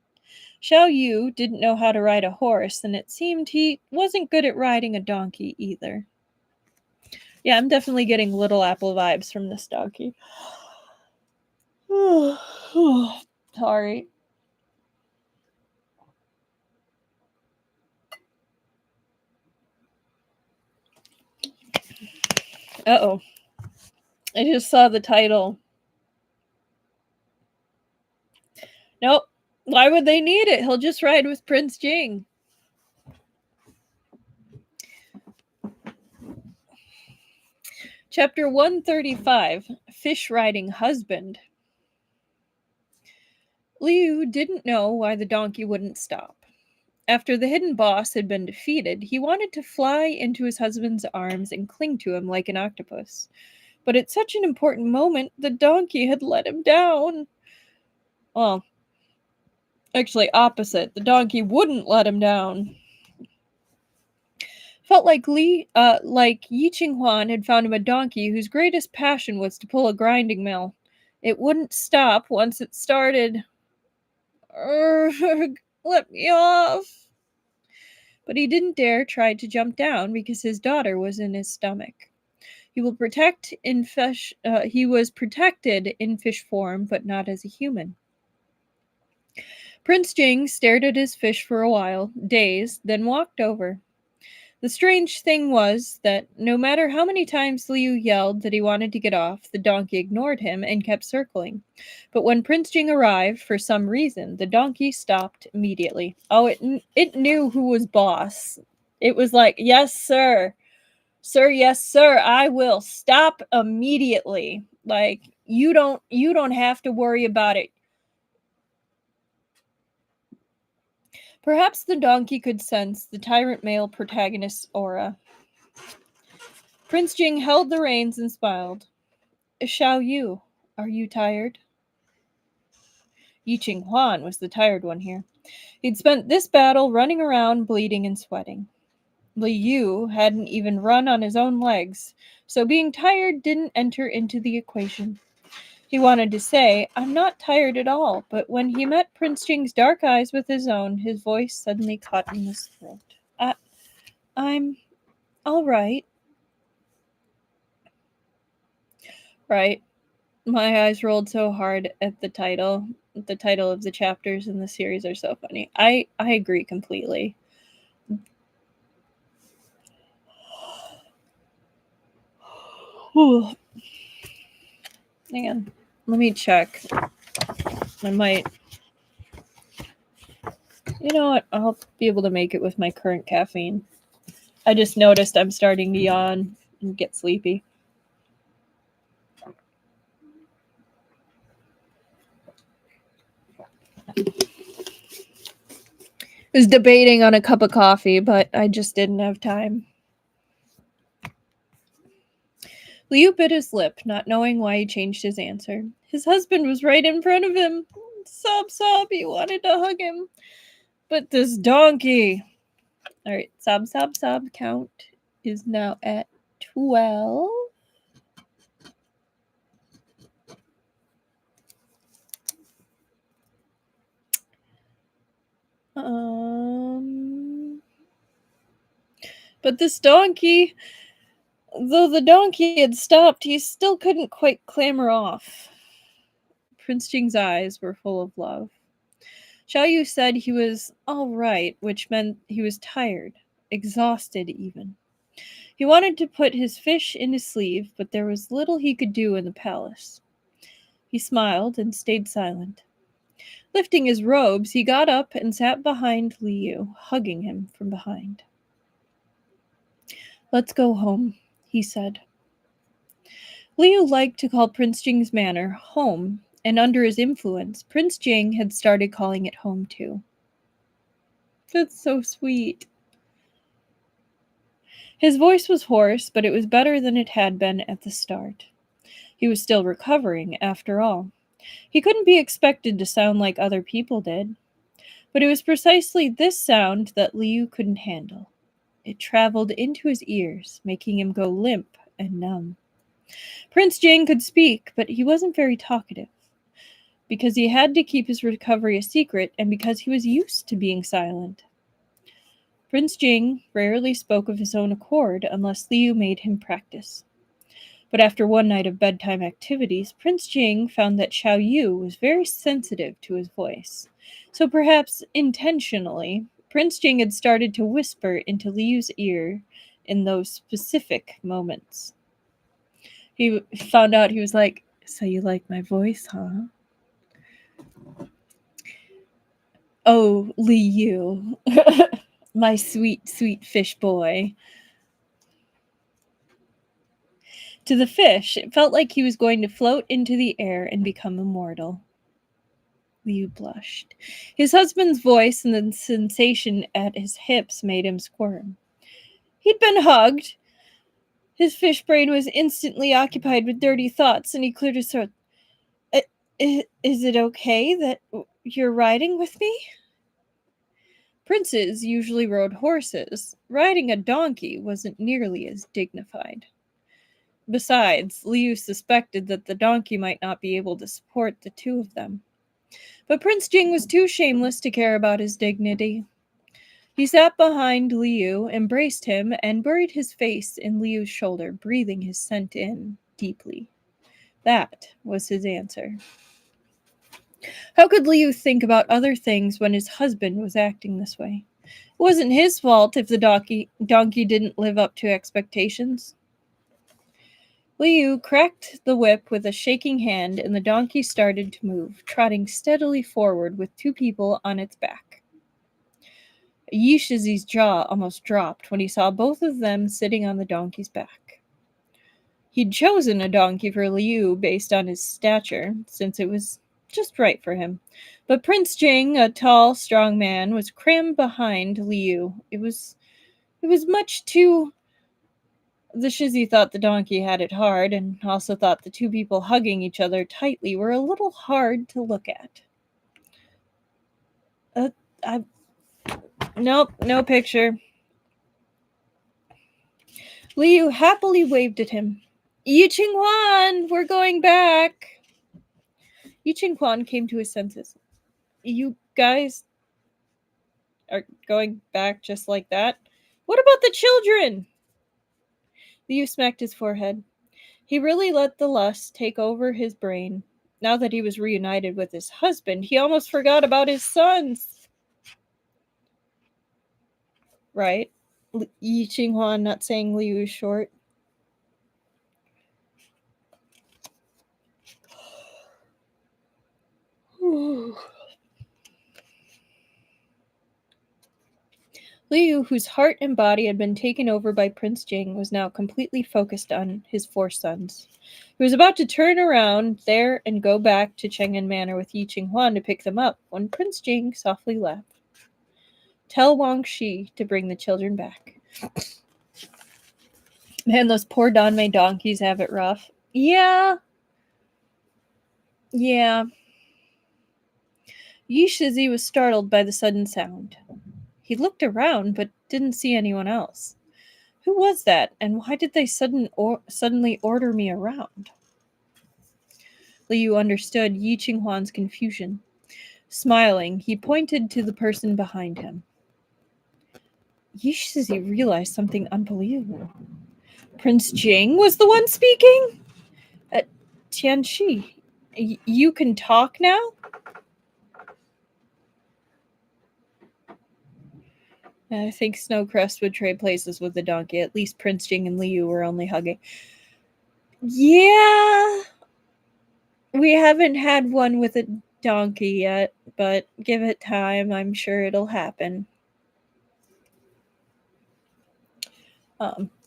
Xiao Yu didn't know how to ride a horse, and it seemed he wasn't good at riding a donkey either. Yeah, I'm definitely getting Little Apple vibes from this donkey. Sorry. Uh-oh. I just saw the title. Nope. Why would they need it? He'll just ride with Prince Jing. Chapter 135, Fish Riding Husband. Liu didn't know why the donkey wouldn't stop. After the hidden boss had been defeated, he wanted to fly into his husband's arms and cling to him like an octopus. But at such an important moment, the donkey had let him down. Well, actually opposite. The donkey wouldn't let him down. Felt like Yi Qinghuan had found him a donkey whose greatest passion was to pull a grinding mill. It wouldn't stop once it started. Urgh, let me off. But he didn't dare try to jump down because his daughter was in his stomach. He was protected in fish form, but not as a human. Prince Jing stared at his fish for a while, dazed, then walked over. The strange thing was that no matter how many times Liu yelled that he wanted to get off, the donkey ignored him and kept circling. But when Prince Jing arrived, for some reason, the donkey stopped immediately. Oh, it knew who was boss. It was like, yes, sir. Sir, yes, sir, I will. Stop immediately. Like, you don't have to worry about it. Perhaps the donkey could sense the tyrant male protagonist's aura. Prince Jing held the reins and smiled. Xiao Yu, are you tired? Yi Qinghuan was the tired one here. He'd spent this battle running around, bleeding and sweating. Li Yu hadn't even run on his own legs, so being tired didn't enter into the equation. He wanted to say, I'm not tired at all, but when he met Prince Jing's dark eyes with his own, his voice suddenly caught in his throat. I'm all right. Right. My eyes rolled so hard at the title. The title of the chapters in the series are so funny. I agree completely. Whew. Hang on. Let me check. I might... You know what? I'll be able to make it with my current caffeine. I just noticed I'm starting to yawn and get sleepy. I was debating on a cup of coffee, but I just didn't have time. Liu bit his lip, not knowing why he changed his answer. His husband was right in front of him. Sob, sob, he wanted to hug him. But this donkey... Alright, sob, sob, sob count is now at 12. But this donkey, though the donkey had stopped, he still couldn't quite clamber off. Prince Jing's eyes were full of love. Xiao Yu said he was all right, which meant he was tired, exhausted even. He wanted to put his fish in his sleeve, but there was little he could do in the palace. He smiled and stayed silent. Lifting his robes, he got up and sat behind Liu, hugging him from behind. Let's go home, he said. Liu liked to call Prince Jing's manor home, and under his influence, Prince Jing had started calling it home too. That's so sweet. His voice was hoarse, but it was better than it had been at the start. He was still recovering, after all. He couldn't be expected to sound like other people did. But it was precisely this sound that Liu couldn't handle. It traveled into his ears, making him go limp and numb. Prince Jing could speak, but he wasn't very talkative. Because he had to keep his recovery a secret, and because he was used to being silent. Prince Jing rarely spoke of his own accord unless Liu made him practice. But after one night of bedtime activities, Prince Jing found that Xiao Yu was very sensitive to his voice. So perhaps intentionally, Prince Jing had started to whisper into Liu's ear in those specific moments. He found out, he was like, "So you like my voice, huh? Oh, Liu, my sweet, sweet fish boy." To the fish, it felt like he was going to float into the air and become immortal. Liu blushed. His husband's voice and the sensation at his hips made him squirm. He'd been hugged. His fish brain was instantly occupied with dirty thoughts, and he cleared his throat. Is it okay that you're riding with me? Princes usually rode horses. Riding a donkey wasn't nearly as dignified. Besides, Liu suspected that the donkey might not be able to support the two of them. But Prince Jing was too shameless to care about his dignity. He sat behind Liu, embraced him, and buried his face in Liu's shoulder, breathing his scent in deeply. That was his answer. How could Liu think about other things when his husband was acting this way? It wasn't his fault if the donkey didn't live up to expectations. Liu cracked the whip with a shaking hand, and the donkey started to move, trotting steadily forward with two people on its back. Yishizi's jaw almost dropped when he saw both of them sitting on the donkey's back. He'd chosen a donkey for Liu based on his stature, since it was just right for him. But Prince Jing, a tall, strong man, was crammed behind Liu. It was much too... The Shizzy thought the donkey had it hard, and also thought the two people hugging each other tightly were a little hard to look at. Nope, no picture. Liu happily waved at him. Yi Qinghuan, we're going back. Yi Qinghuan came to his senses. You guys are going back just like that? What about the children? Liu smacked his forehead. He really let the lust take over his brain. Now that he was reunited with his husband, he almost forgot about his sons. Right? Yi Qinghuan not saying Liu is short. Liu, whose heart and body had been taken over by Prince Jing, was now completely focused on his four sons. He was about to turn around there and go back to Cheng'an Manor with Yi Qinghuan to pick them up when Prince Jing softly laughed. Tell Wang Shi to bring the children back. Man, those poor Danmei donkeys have it rough. Yeah. Yi Shizi was startled by the sudden sound. He looked around, but didn't see anyone else. Who was that, and why did they suddenly order me around? Liu understood Yi Qinghuan's confusion. Smiling, he pointed to the person behind him. Yi Shizi realized something unbelievable. Prince Jing was the one speaking? Tianxi, you can talk now? I think Snowcrest would trade places with the donkey. At least Prince Jing and Liu were only hugging. Yeah. We haven't had one with a donkey yet, but give it time. I'm sure it'll happen.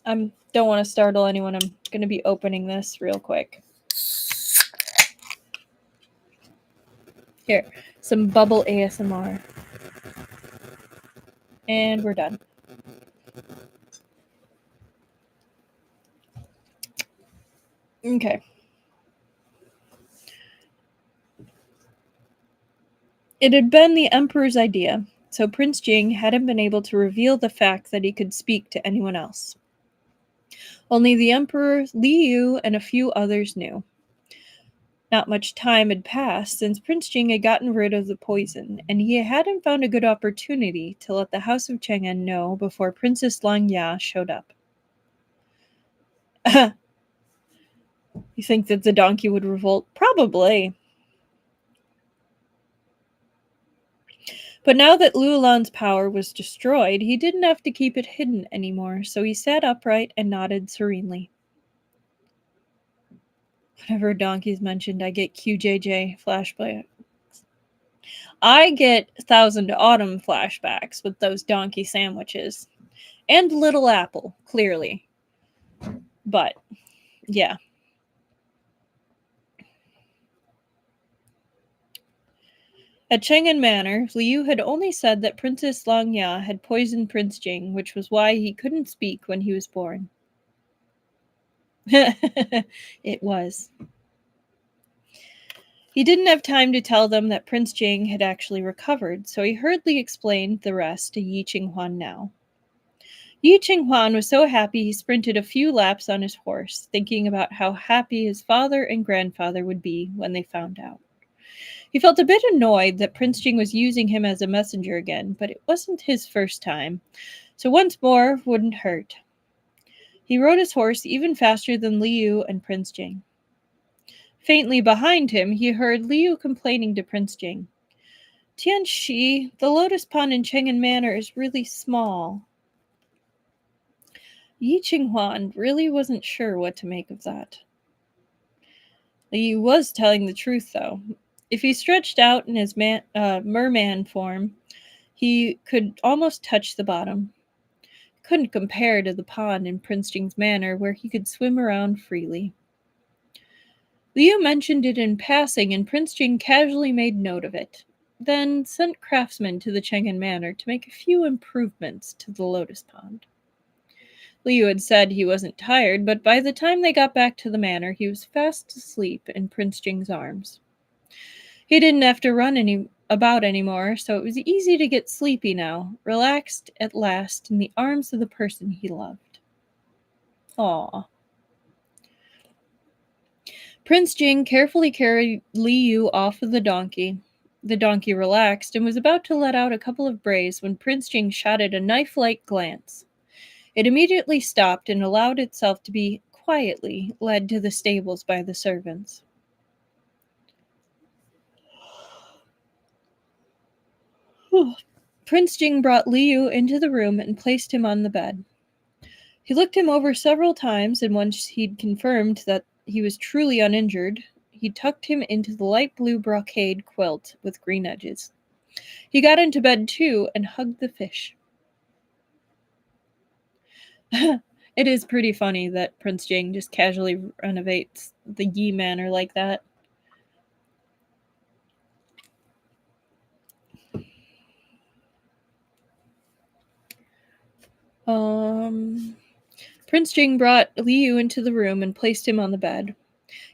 I don't want to startle anyone. I'm going to be opening this real quick. Here, some bubble ASMR. And we're done. Okay. It had been the Emperor's idea, so Prince Jing hadn't been able to reveal the fact that he could speak to anyone else. Only the Emperor, Li Yu, and a few others knew. Not much time had passed since Prince Jing had gotten rid of the poison, and he hadn't found a good opportunity to let the House of Chang'an know before Princess Langya showed up. You think that the donkey would revolt? Probably. But now that Luolan's power was destroyed, he didn't have to keep it hidden anymore, so he sat upright and nodded serenely. Whenever a donkey's mentioned, I get QJJ flashbacks. I get Thousand Autumn flashbacks with those donkey sandwiches. And Little Apple, clearly. But, yeah. At Chang'an Manor, Liu had only said that Princess Langya had poisoned Prince Jing, which was why he couldn't speak when he was born. It was. He didn't have time to tell them that Prince Jing had actually recovered, so he hurriedly explained the rest to Yi Qinghuan now. Yi Qinghuan was so happy he sprinted a few laps on his horse, thinking about how happy his father and grandfather would be when they found out. He felt a bit annoyed that Prince Jing was using him as a messenger again, but it wasn't his first time, so once more wouldn't hurt. He rode his horse even faster than Liu and Prince Jing. Faintly behind him, he heard Liu complaining to Prince Jing. Tianxi, the lotus pond in Chang'an Manor is really small. Yi Qinghuan really wasn't sure what to make of that. Liu was telling the truth, though. If he stretched out in his merman form, he could almost touch the bottom. Couldn't compare to the pond in Prince Jing's manor where he could swim around freely. Liu mentioned it in passing, and Prince Jing casually made note of it, then sent craftsmen to the Chang'an Manor to make a few improvements to the lotus pond. Liu had said he wasn't tired, but by the time they got back to the manor, he was fast asleep in Prince Jing's arms. He didn't have to run about anymore, so it was easy to get sleepy now, relaxed at last in the arms of the person he loved. Aww. Prince Jing carefully carried Li Yu off of the donkey. The donkey relaxed and was about to let out a couple of brays when Prince Jing shot it a knife-like glance. It immediately stopped and allowed itself to be quietly led to the stables by the servants. Prince Jing brought Liu into the room and placed him on the bed. He looked him over several times, and once he'd confirmed that he was truly uninjured, he tucked him into the light blue brocade quilt with green edges. He got into bed too and hugged the fish. It is pretty funny that Prince Jing just casually renovates the Yi Manor like that. Prince Jing brought Liu into the room and placed him on the bed.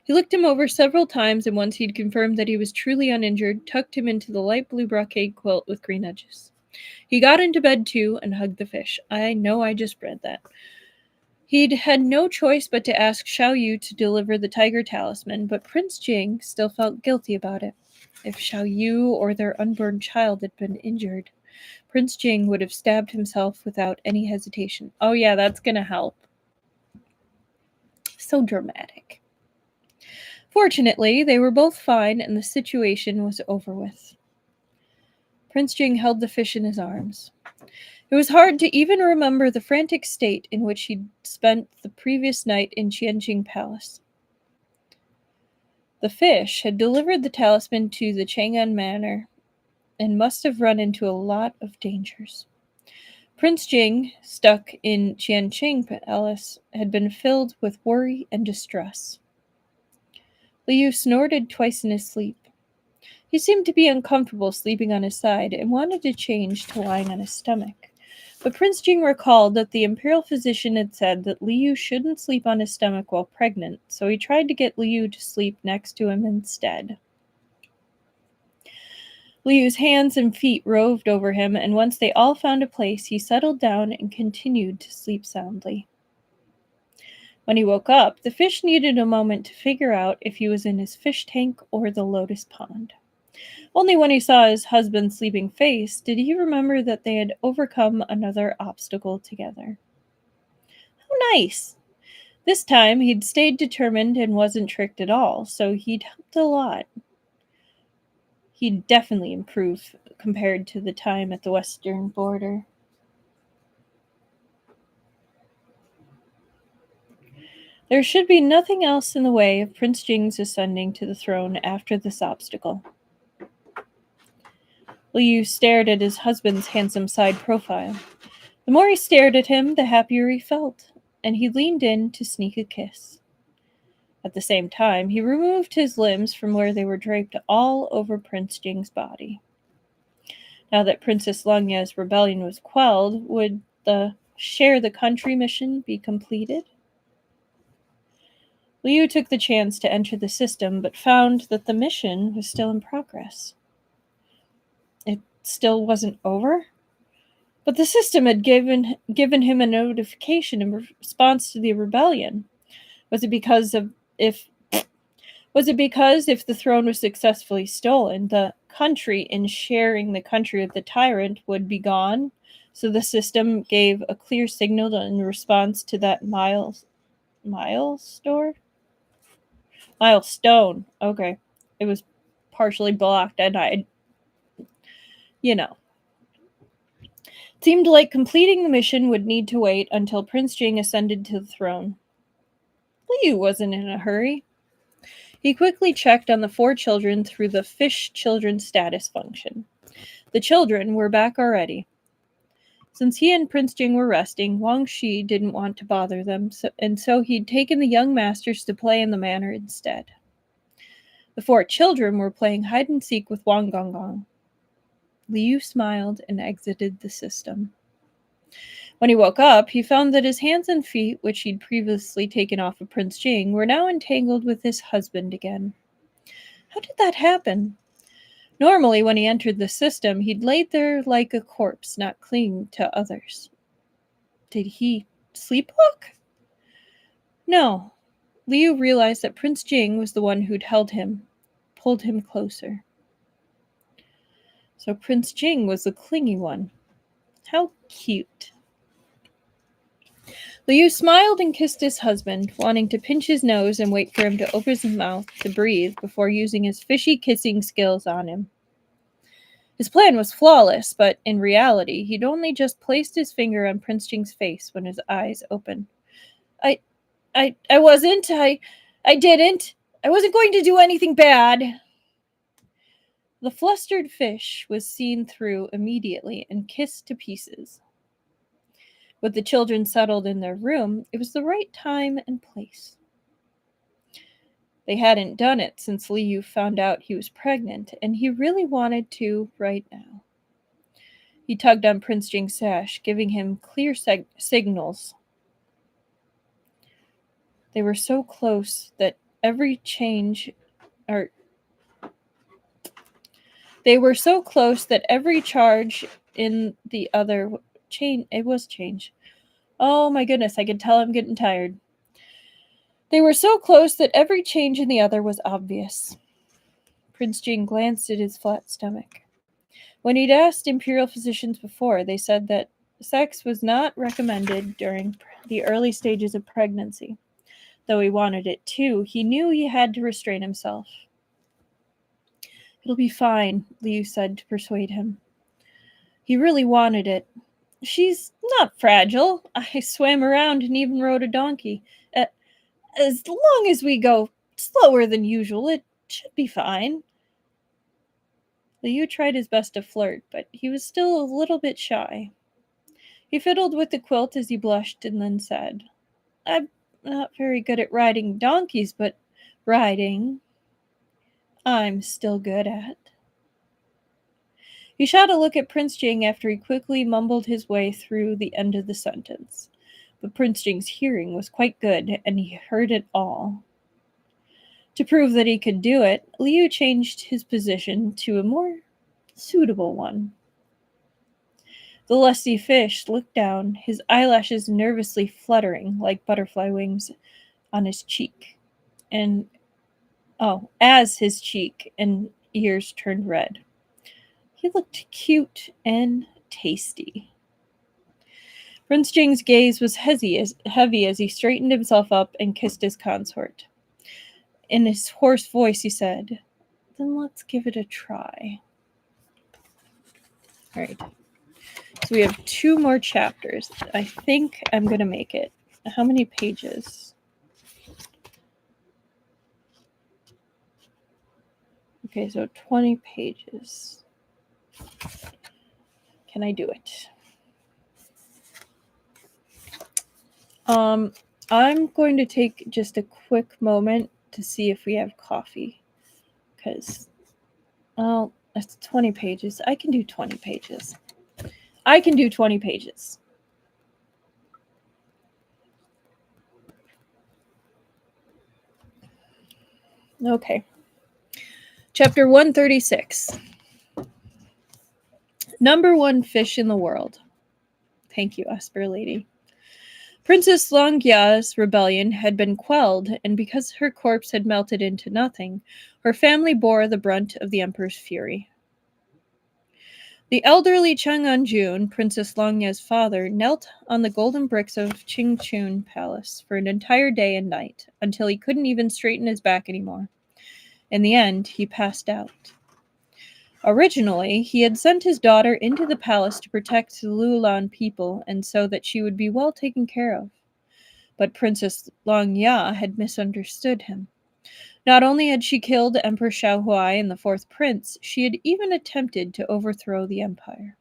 He looked him over several times, and once he'd confirmed that he was truly uninjured, tucked him into the light blue brocade quilt with green edges. He got into bed too and hugged the fish. I know I just read that. He'd had no choice but to ask Xiao Yu to deliver the tiger talisman, but Prince Jing still felt guilty about it. If Xiao Yu or their unborn child had been injured, Prince Jing would have stabbed himself without any hesitation. Oh yeah, that's gonna help. So dramatic. Fortunately, they were both fine and the situation was over with. Prince Jing held the fish in his arms. It was hard to even remember the frantic state in which he'd spent the previous night in Qianjing Palace. The fish had delivered the talisman to the Chang'an Manor and must have run into a lot of dangers. Prince Jing, stuck in Qianqing Palace, had been filled with worry and distress. Liu snorted twice in his sleep. He seemed to be uncomfortable sleeping on his side and wanted to change to lying on his stomach. But Prince Jing recalled that the imperial physician had said that Liu shouldn't sleep on his stomach while pregnant, so he tried to get Liu to sleep next to him instead. Liu's hands and feet roved over him, and once they all found a place, he settled down and continued to sleep soundly. When he woke up, the fish needed a moment to figure out if he was in his fish tank or the lotus pond. Only when he saw his husband's sleeping face did he remember that they had overcome another obstacle together. How nice! This time he'd stayed determined and wasn't tricked at all, so he'd helped a lot. He'd definitely improved compared to the time at the western border. There should be nothing else in the way of Prince Jing's ascending to the throne after this obstacle. Liu stared at his husband's handsome side profile. The more he stared at him, the happier he felt, and he leaned in to sneak a kiss. At the same time, he removed his limbs from where they were draped all over Prince Jing's body. Now that Princess Langya's rebellion was quelled, would the share the country mission be completed? Liu took the chance to enter the system, but found that the mission was still in progress. It still wasn't over? But the system had given him a notification in response to the rebellion. Was it because if the throne was successfully stolen, the country in sharing the country of the tyrant would be gone? So the system gave a clear signal in response to that milestone? Okay. It was partially blocked and it seemed like completing the mission would need to wait until Prince Jing ascended to the throne. Liu wasn't in a hurry. He quickly checked on the 4 children through the fish children status function. The children were back already. Since he and Prince Jing were resting, Wang Shi didn't want to bother them, so he'd taken the young masters to play in the manor instead. The 4 children were playing hide-and-seek with Wang Gonggong. Liu smiled and exited the system. When he woke up, he found that his hands and feet, which he'd previously taken off of Prince Jing, were now entangled with his husband again. How did that happen? Normally, when he entered the system, he'd laid there like a corpse, not clinging to others. Did he sleepwalk? No. Liu realized that Prince Jing was the one who'd held him, pulled him closer. So Prince Jing was the clingy one. How cute. Liu smiled and kissed his husband, wanting to pinch his nose and wait for him to open his mouth to breathe before using his fishy kissing skills on him. His plan was flawless, but in reality, he'd only just placed his finger on Prince Jing's face when his eyes opened. I didn't. I wasn't going to do anything bad. The flustered fish was seen through immediately and kissed to pieces. With the children settled in their room, it was the right time and place. They hadn't done it since Liu found out he was pregnant, and he really wanted to right now. He tugged on Prince Jing's sash, giving him clear signals. They were so close that every charge in the other change. Oh my goodness, I could tell I'm getting tired. They were so close that every change in the other was obvious. Prince Jing glanced at his flat stomach. When he'd asked imperial physicians before, they said that sex was not recommended during the early stages of pregnancy. Though he wanted it too, he knew he had to restrain himself. It'll be fine, Liu said to persuade him. He really wanted it. She's not fragile. I swam around and even rode a donkey. As long as we go slower than usual, it should be fine. Liu tried his best to flirt, but he was still a little bit shy. He fiddled with the quilt as he blushed and then said, I'm not very good at riding donkeys, but riding I'm still good at. He shot a look at Prince Jing after he quickly mumbled his way through the end of the sentence. But Prince Jing's hearing was quite good, and he heard it all. To prove that he could do it, Liu changed his position to a more suitable one. The lusty fish looked down, his eyelashes nervously fluttering like butterfly wings on his cheek, as his cheek and ears turned red. He looked cute and tasty. Prince Jing's gaze was heavy as he straightened himself up and kissed his consort. In his hoarse voice, he said, Then let's give it a try. All right. So we have 2 more chapters. I think I'm going to make it. How many pages? Okay, so 20 pages. Can I do it? I'm going to take just a quick moment to see if we have coffee. Because, that's 20 pages. I can do 20 pages. I can do 20 pages. Okay. Chapter 136. Number 1 fish in the world. Thank you, Esper Lady. Princess Langya's rebellion had been quelled, and because her corpse had melted into nothing, her family bore the brunt of the emperor's fury. The elderly Chang'anjun, Princess Langya's father, knelt on the golden bricks of Qingchun Palace for an entire day and night, until he couldn't even straighten his back anymore. In the end, he passed out. Originally, he had sent his daughter into the palace to protect the Luolan people and so that she would be well taken care of. But Princess Langya had misunderstood him. Not only had she killed Emperor Xiaohuai and the 4th prince, she had even attempted to overthrow the empire.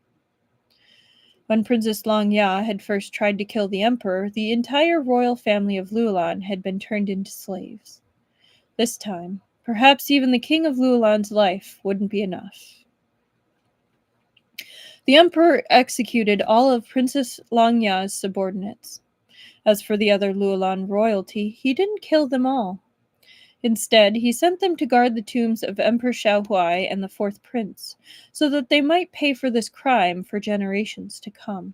When Princess Langya had first tried to kill the emperor, the entire royal family of Luolan had been turned into slaves. This time, perhaps even the king of Luolan's life wouldn't be enough. The emperor executed all of Princess Langya's subordinates. As for the other Luolan royalty, he didn't kill them all. Instead, he sent them to guard the tombs of Emperor Xiaohuai and the 4th prince, so that they might pay for this crime for generations to come.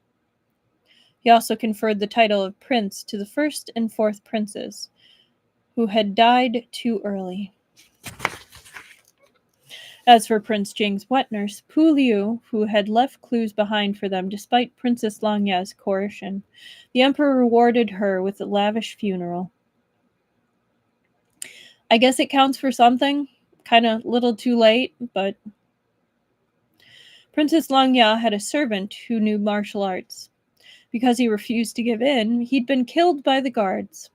He also conferred the title of prince to the 1st and 4th princes, who had died too early. As for Prince Jing's wet nurse, Pu Liu, who had left clues behind for them despite Princess Langya's coercion, the emperor rewarded her with a lavish funeral. I guess it counts for something. Kind of little too late, but... Princess Langya had a servant who knew martial arts. Because he refused to give in, he'd been killed by the guards.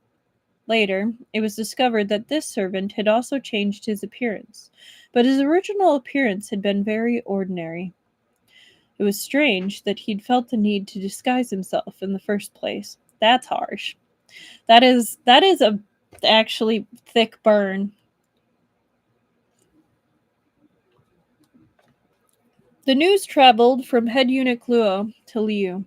Later, it was discovered that this servant had also changed his appearance, but his original appearance had been very ordinary. It was strange that he'd felt the need to disguise himself in the first place. That's harsh. That is a actually thick burn. The news traveled from head eunuch Luo to Liu.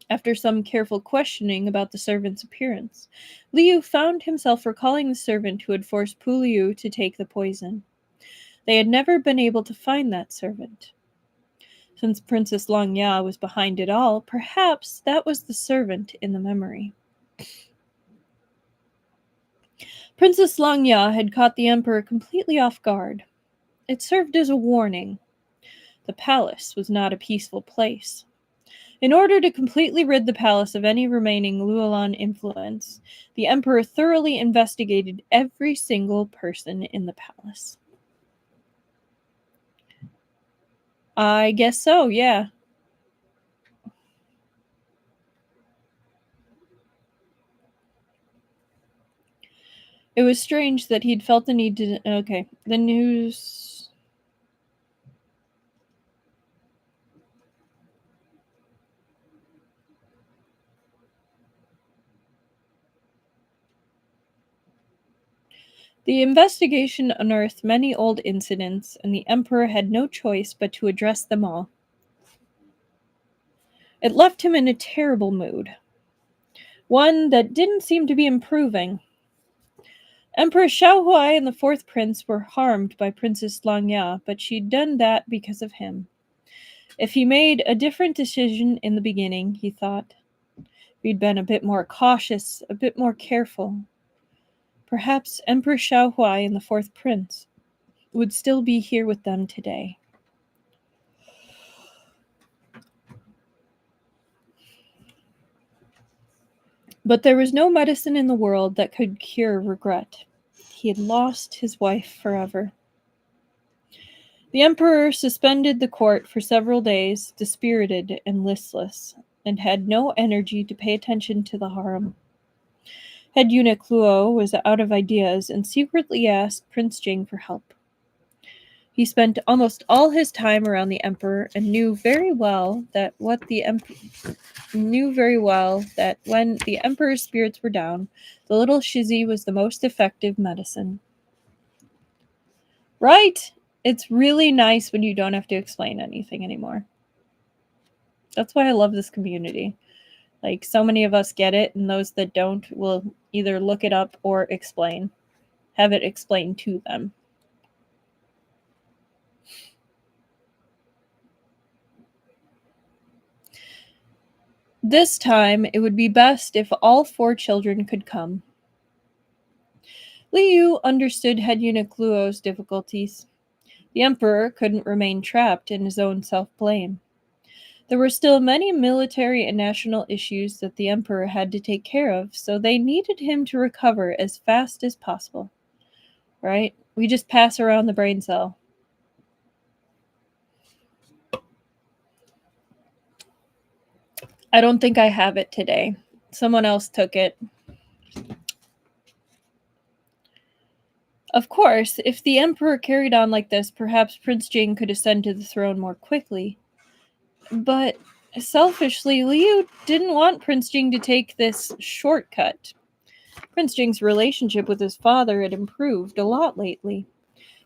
After some careful questioning about the servant's appearance, Liu found himself recalling the servant who had forced Pu Liu to take the poison. They had never been able to find that servant. Since Princess Langya was behind it all, perhaps that was the servant in the memory. Princess Langya had caught the emperor completely off guard. It served as a warning. The palace was not a peaceful place. In order to completely rid the palace of any remaining Luolan influence, the emperor thoroughly investigated every single person in the palace. I guess so, yeah. It was strange that he'd felt the need to... Okay, the news... The investigation unearthed many old incidents, and the Emperor had no choice but to address them all. It left him in a terrible mood, one that didn't seem to be improving. Emperor Xiaohui and the fourth prince were harmed by Princess Langya, but she'd done that because of him. If he made a different decision in the beginning, he thought, if he'd been a bit more cautious, a bit more careful, perhaps Emperor Xiaohui and the fourth prince would still be here with them today. But there was no medicine in the world that could cure regret. He had lost his wife forever. The emperor suspended the court for several days, dispirited and listless, and had no energy to pay attention to the harem. Head eunuch Luo was out of ideas and secretly asked Prince Jing for help. He spent almost all his time around the emperor and knew very well that when the emperor's spirits were down, the little shizzy was the most effective medicine. Right? It's really nice when you don't have to explain anything anymore. That's why I love this community. Like, so many of us get it, and those that don't will either look it up or have it explained to them. This time, it would be best if all 4 children could come. Liu understood head eunuch Luo's difficulties. The emperor couldn't remain trapped in his own self-blame. There were still many military and national issues that the emperor had to take care of, so they needed him to recover as fast as possible. Right? We just pass around the brain cell. I don't think I have it today. Someone else took it. Of course, if the emperor carried on like this, perhaps Prince Jing could ascend to the throne more quickly. But selfishly, Liu didn't want Prince Jing to take this shortcut. Prince Jing's relationship with his father had improved a lot lately.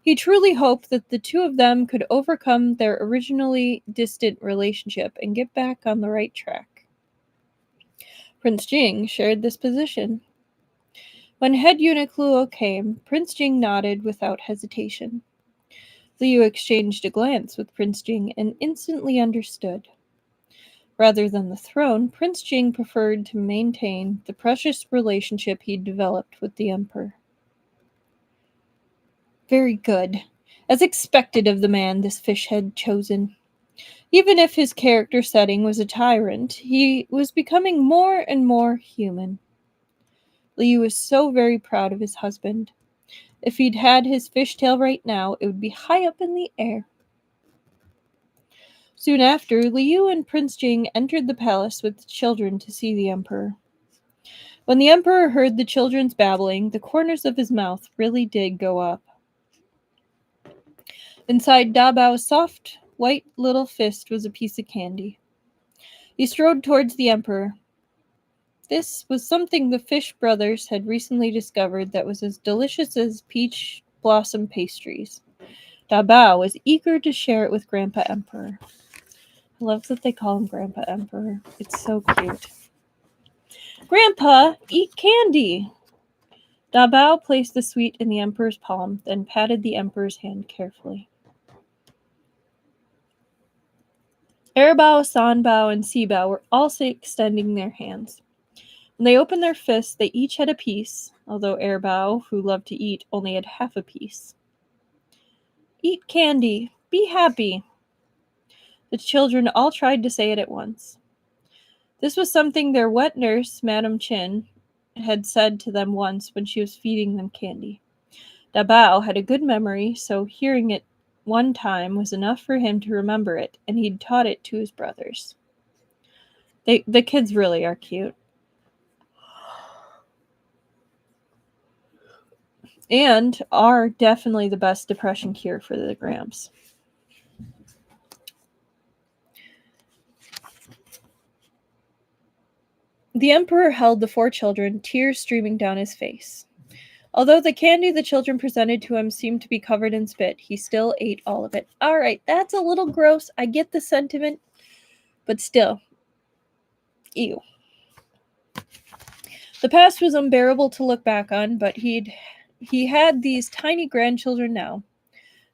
He truly hoped that the two of them could overcome their originally distant relationship and get back on the right track. Prince Jing shared this position. When head eunuch Luo came, Prince Jing nodded without hesitation. Liu exchanged a glance with Prince Jing and instantly understood. Rather than the throne, Prince Jing preferred to maintain the precious relationship he'd developed with the emperor. Very good. As expected of the man this fish had chosen. Even if his character setting was a tyrant, he was becoming more and more human. Liu was so very proud of his husband. If he'd had his fishtail right now, it would be high up in the air. Soon after, Liu and Prince Jing entered the palace with the children to see the emperor. When the emperor heard the children's babbling, the corners of his mouth really did go up. Inside Da Bao's soft, white little fist was a piece of candy. He strode towards the emperor. This was something the Fish brothers had recently discovered that was as delicious as peach blossom pastries. Da Bao was eager to share it with Grandpa Emperor. I love that they call him Grandpa Emperor. It's so cute. Grandpa, eat candy! Da Bao placed the sweet in the emperor's palm, then patted the emperor's hand carefully. Erbao, Sanbao, and Sibao were also extending their hands. When they opened their fists, they each had a piece, although Erbao, who loved to eat, only had half a piece. Eat candy. Be happy. The children all tried to say it at once. This was something their wet nurse, Madame Chin, had said to them once when she was feeding them candy. Da Bao had a good memory, so hearing it one time was enough for him to remember it, and he'd taught it to his brothers. The kids really are cute. And are definitely the best depression cure for the Gramps. The emperor held the 4 children, tears streaming down his face. Although the candy the children presented to him seemed to be covered in spit, he still ate all of it. Alright, that's a little gross. I get the sentiment, but still. Ew. The past was unbearable to look back on, but he had these tiny grandchildren now.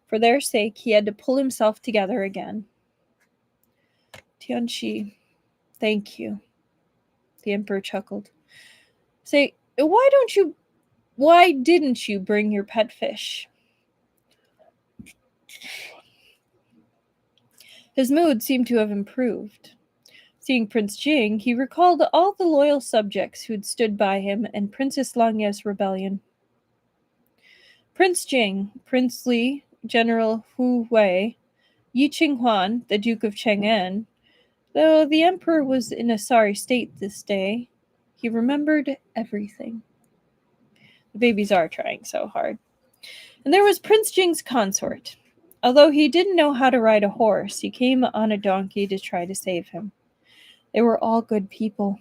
For their sake, he had to pull himself together again. Tianxi, thank you. The emperor chuckled. Say, why didn't you bring your pet fish? His mood seemed to have improved. Seeing Prince Jing, he recalled all the loyal subjects who had stood by him and Princess Langya's rebellion. Prince Jing, Prince Li, General Hu Wei, Yi Qinghuan, the Duke of Chang'an. Though the emperor was in a sorry state this day, he remembered everything. The babies are trying so hard. And there was Prince Jing's consort. Although he didn't know how to ride a horse, he came on a donkey to try to save him. They were all good people.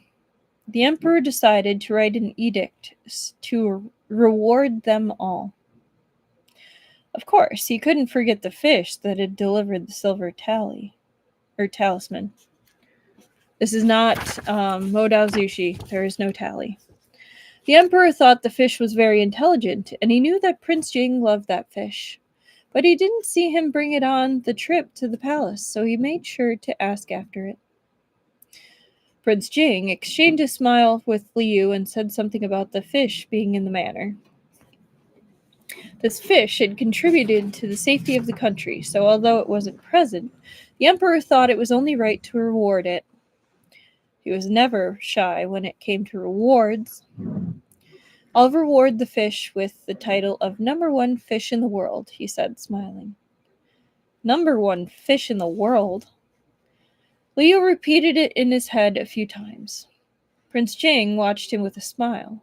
The emperor decided to write an edict to reward them all. Of course, he couldn't forget the fish that had delivered the silver talisman. This is not Modao Zushi. There is no tally. The emperor thought the fish was very intelligent, and he knew that Prince Jing loved that fish. But he didn't see him bring it on the trip to the palace, so he made sure to ask after it. Prince Jing exchanged a smile with Liu and said something about the fish being in the manor. This fish had contributed to the safety of the country, so although it wasn't present, the emperor thought it was only right to reward it. He was never shy when it came to rewards. I'll reward the fish with the title of #1 fish in the world, he said, smiling. #1 fish in the world? Liu repeated it in his head a few times. Prince Jing watched him with a smile.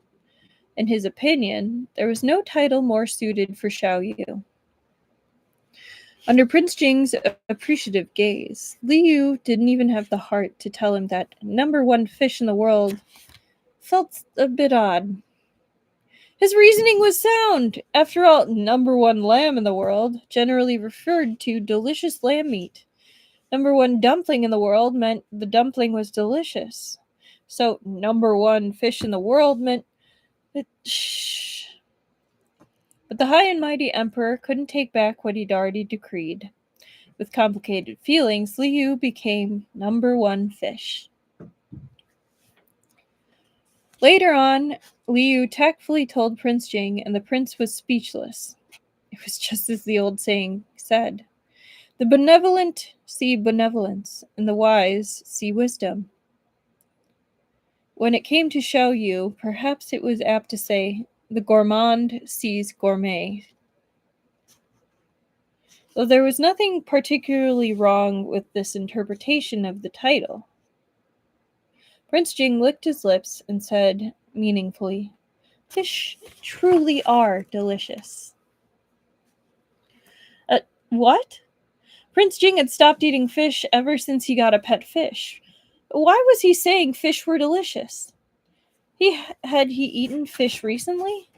In his opinion, there was no title more suited for Xiao Yu. Under Prince Jing's appreciative gaze, Liu didn't even have the heart to tell him that #1 fish in the world felt a bit odd. His reasoning was sound. After all, #1 lamb in the world generally referred to delicious lamb meat. #1 dumpling in the world meant the dumpling was delicious. So #1 fish in the world meant that But the high and mighty emperor couldn't take back what he'd already decreed. With complicated feelings, Liu became #1 fish. Later on, Liu tactfully told Prince Jing, and the prince was speechless. It was just as the old saying said. The benevolent see benevolence, and the wise see wisdom. When it came to Xiao Yu, perhaps it was apt to say, the gourmand sees gourmet. Though there was nothing particularly wrong with this interpretation of the title. Prince Jing licked his lips and said meaningfully, Fish truly are delicious. What? Prince Jing had stopped eating fish ever since he got a pet fish. Why was he saying fish were delicious? Had he eaten fish recently?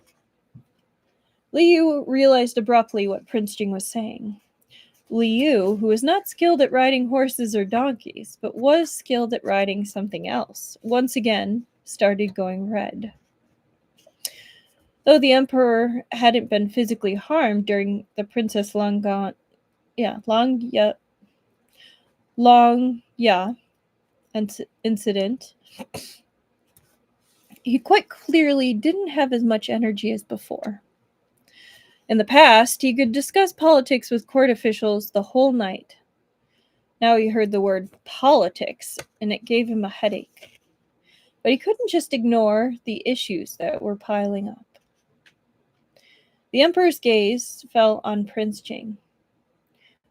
Liu realized abruptly what Prince Jing was saying. Liu, who was not skilled at riding horses or donkeys, but was skilled at riding something else, once again started going red. Though the emperor hadn't been physically harmed during the Princess Langya incident, he quite clearly didn't have as much energy as before. In the past, he could discuss politics with court officials the whole night. Now he heard the word politics, and it gave him a headache. But he couldn't just ignore the issues that were piling up. The emperor's gaze fell on Prince Jing.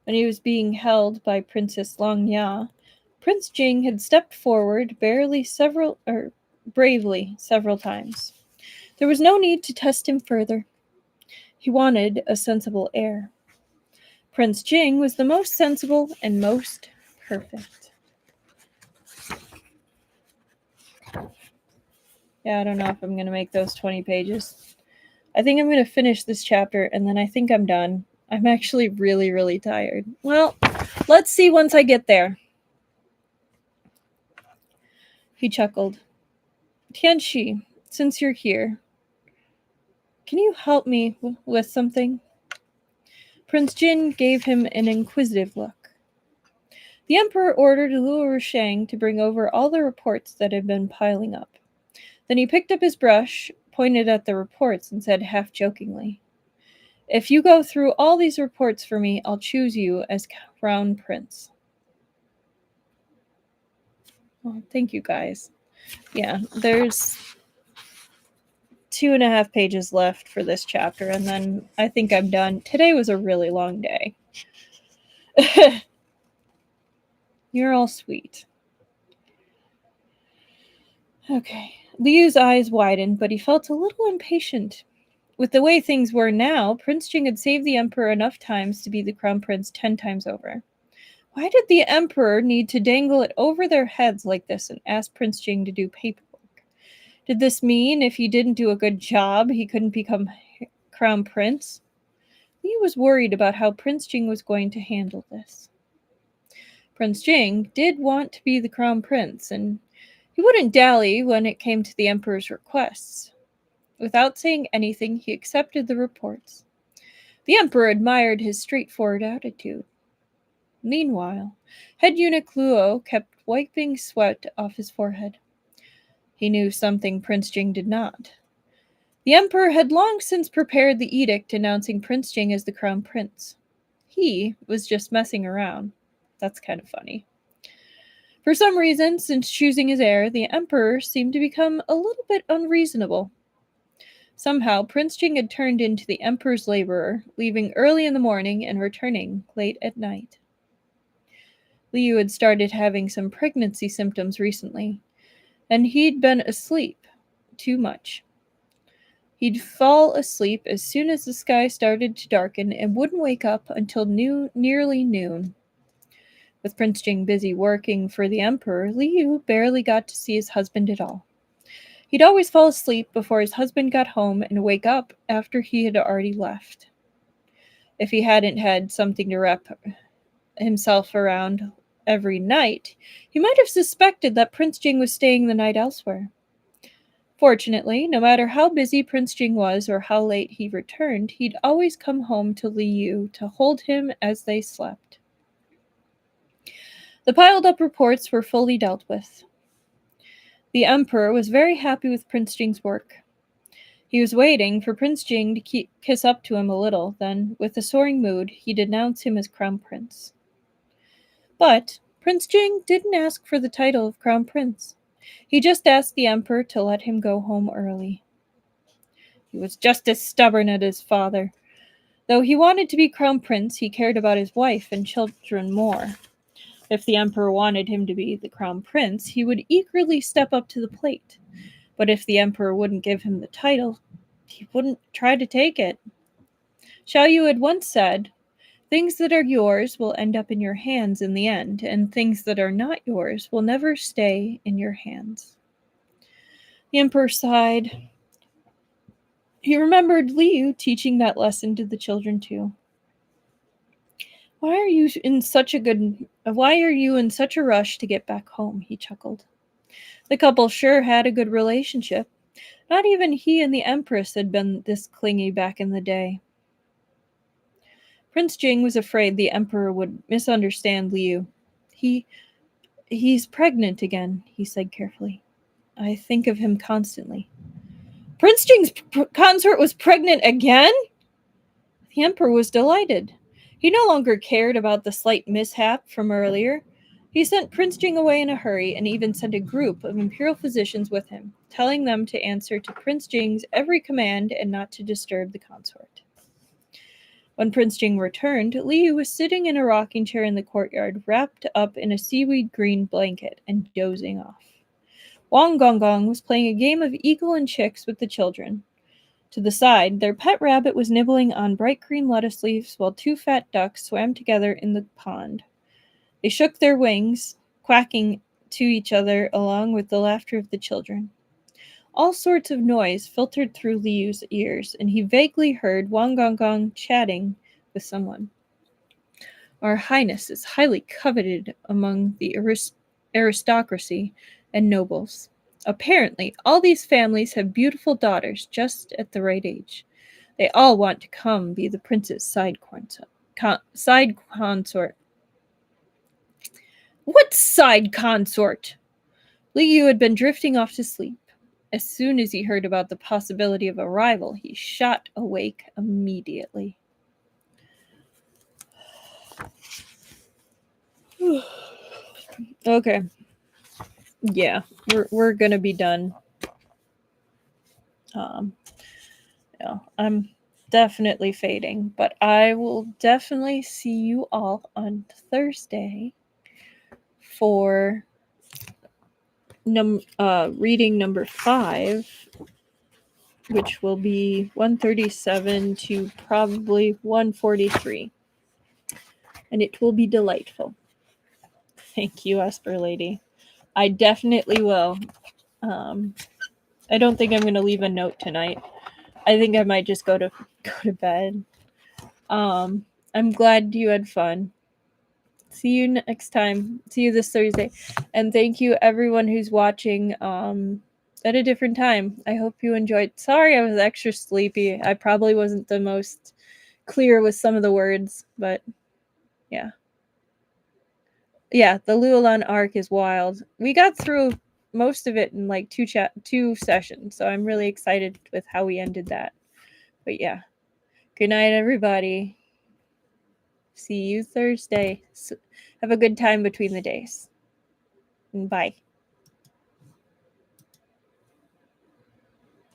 When he was being held by Princess Langya, Prince Jing had stepped forward bravely several times. There was no need to test him further. He wanted a sensible heir. Prince Jing was the most sensible and most perfect. Yeah, I don't know if I'm going to make those 20 pages. I think I'm going to finish this chapter, and then I think I'm done. I'm actually really, really tired. Well, let's see once I get there. He chuckled. Tianxi, since you're here, can you help me with something? Prince Jin gave him an inquisitive look. The Emperor ordered Luo Shang to bring over all the reports that had been piling up. Then he picked up his brush, pointed at the reports, and said half-jokingly, "If you go through all these reports for me, I'll choose you as Crown Prince." Well, thank you, guys. Yeah, there's 2.5 pages left for this chapter, and then I think I'm done. Today was a really long day. You're all sweet. Okay. Liu's eyes widened, but he felt a little impatient. With the way things were now, Prince Jing had saved the Emperor enough times to be the Crown Prince 10 times over. Why did the Emperor need to dangle it over their heads like this and ask Prince Jing to do paperwork? Did this mean if he didn't do a good job, he couldn't become Crown Prince? Liu was worried about how Prince Jing was going to handle this. Prince Jing did want to be the Crown Prince, and he wouldn't dally when it came to the Emperor's requests. Without saying anything, he accepted the reports. The Emperor admired his straightforward attitude. Meanwhile, head eunuch Luo kept wiping sweat off his forehead. He knew something Prince Jing did not. The Emperor had long since prepared the edict announcing Prince Jing as the Crown Prince. He was just messing around. That's kind of funny. For some reason, since choosing his heir, the Emperor seemed to become a little bit unreasonable. Somehow, Prince Jing had turned into the Emperor's laborer, leaving early in the morning and returning late at night. Liu had started having some pregnancy symptoms recently, and he'd been asleep too much. He'd fall asleep as soon as the sky started to darken and wouldn't wake up until nearly noon. With Prince Jing busy working for the Emperor, Liu barely got to see his husband at all. He'd always fall asleep before his husband got home and wake up after he had already left. If he hadn't had something to wrap himself around every night, he might have suspected that Prince Jing was staying the night elsewhere. Fortunately, no matter how busy Prince Jing was or how late he returned, he'd always come home to Liu to hold him as they slept. The piled-up reports were fully dealt with. The Emperor was very happy with Prince Jing's work. He was waiting for Prince Jing to kiss up to him a little, then, with a soaring mood, he'd announce him as Crown Prince. But Prince Jing didn't ask for the title of Crown Prince. He just asked the Emperor to let him go home early. He was just as stubborn as his father. Though he wanted to be Crown Prince, he cared about his wife and children more. If the Emperor wanted him to be the Crown Prince, he would eagerly step up to the plate. But if the Emperor wouldn't give him the title, he wouldn't try to take it. Xiao Yu had once said, "Things that are yours will end up in your hands in the end, and things that are not yours will never stay in your hands." The Emperor sighed. He remembered Liu teaching that lesson to the children too. Why are you in such a rush to get back home?" he chuckled. The couple sure had a good relationship. Not even he and the Empress had been this clingy back in the day. Prince Jing was afraid the Emperor would misunderstand Liu. He's pregnant again," he said carefully. "I think of him constantly." Prince Jing's consort was pregnant again? The Emperor was delighted. He no longer cared about the slight mishap from earlier. He sent Prince Jing away in a hurry and even sent a group of imperial physicians with him, telling them to answer to Prince Jing's every command and not to disturb the consort. When Prince Jing returned, Liu was sitting in a rocking chair in the courtyard, wrapped up in a seaweed green blanket and dozing off. Wang Gonggong was playing a game of eagle and chicks with the children. To the side, their pet rabbit was nibbling on bright green lettuce leaves while two fat ducks swam together in the pond. They shook their wings, quacking to each other along with the laughter of the children. All sorts of noise filtered through Liu's ears, and he vaguely heard Wang Gongong chatting with someone. Our Highness is highly coveted among the aristocracy and nobles. Apparently, all these families have beautiful daughters just at the right age. They all want to come be the prince's side consort. What side consort? Liu had been drifting off to sleep. As soon as he heard about the possibility of a rival, he shot awake immediately. Okay. Yeah, we're gonna be done. I'm definitely fading, but I will definitely see you all on Thursday for reading number 5, which will be 137 to probably 143. And it will be delightful. Thank you, Esper Lady. I definitely will. I don't think I'm going to leave a note tonight. I think I might just go to bed. I'm glad you had fun. See you next time. See you this Thursday. And thank you everyone who's watching at a different time. I hope you enjoyed. Sorry I was extra sleepy. I probably wasn't the most clear with some of the words, but yeah. Yeah, the Luolan arc is wild. We got through most of it in like two sessions, so I'm really excited with how we ended that. But yeah. Good night, everybody. See you Thursday. Have a good time between the days. Bye.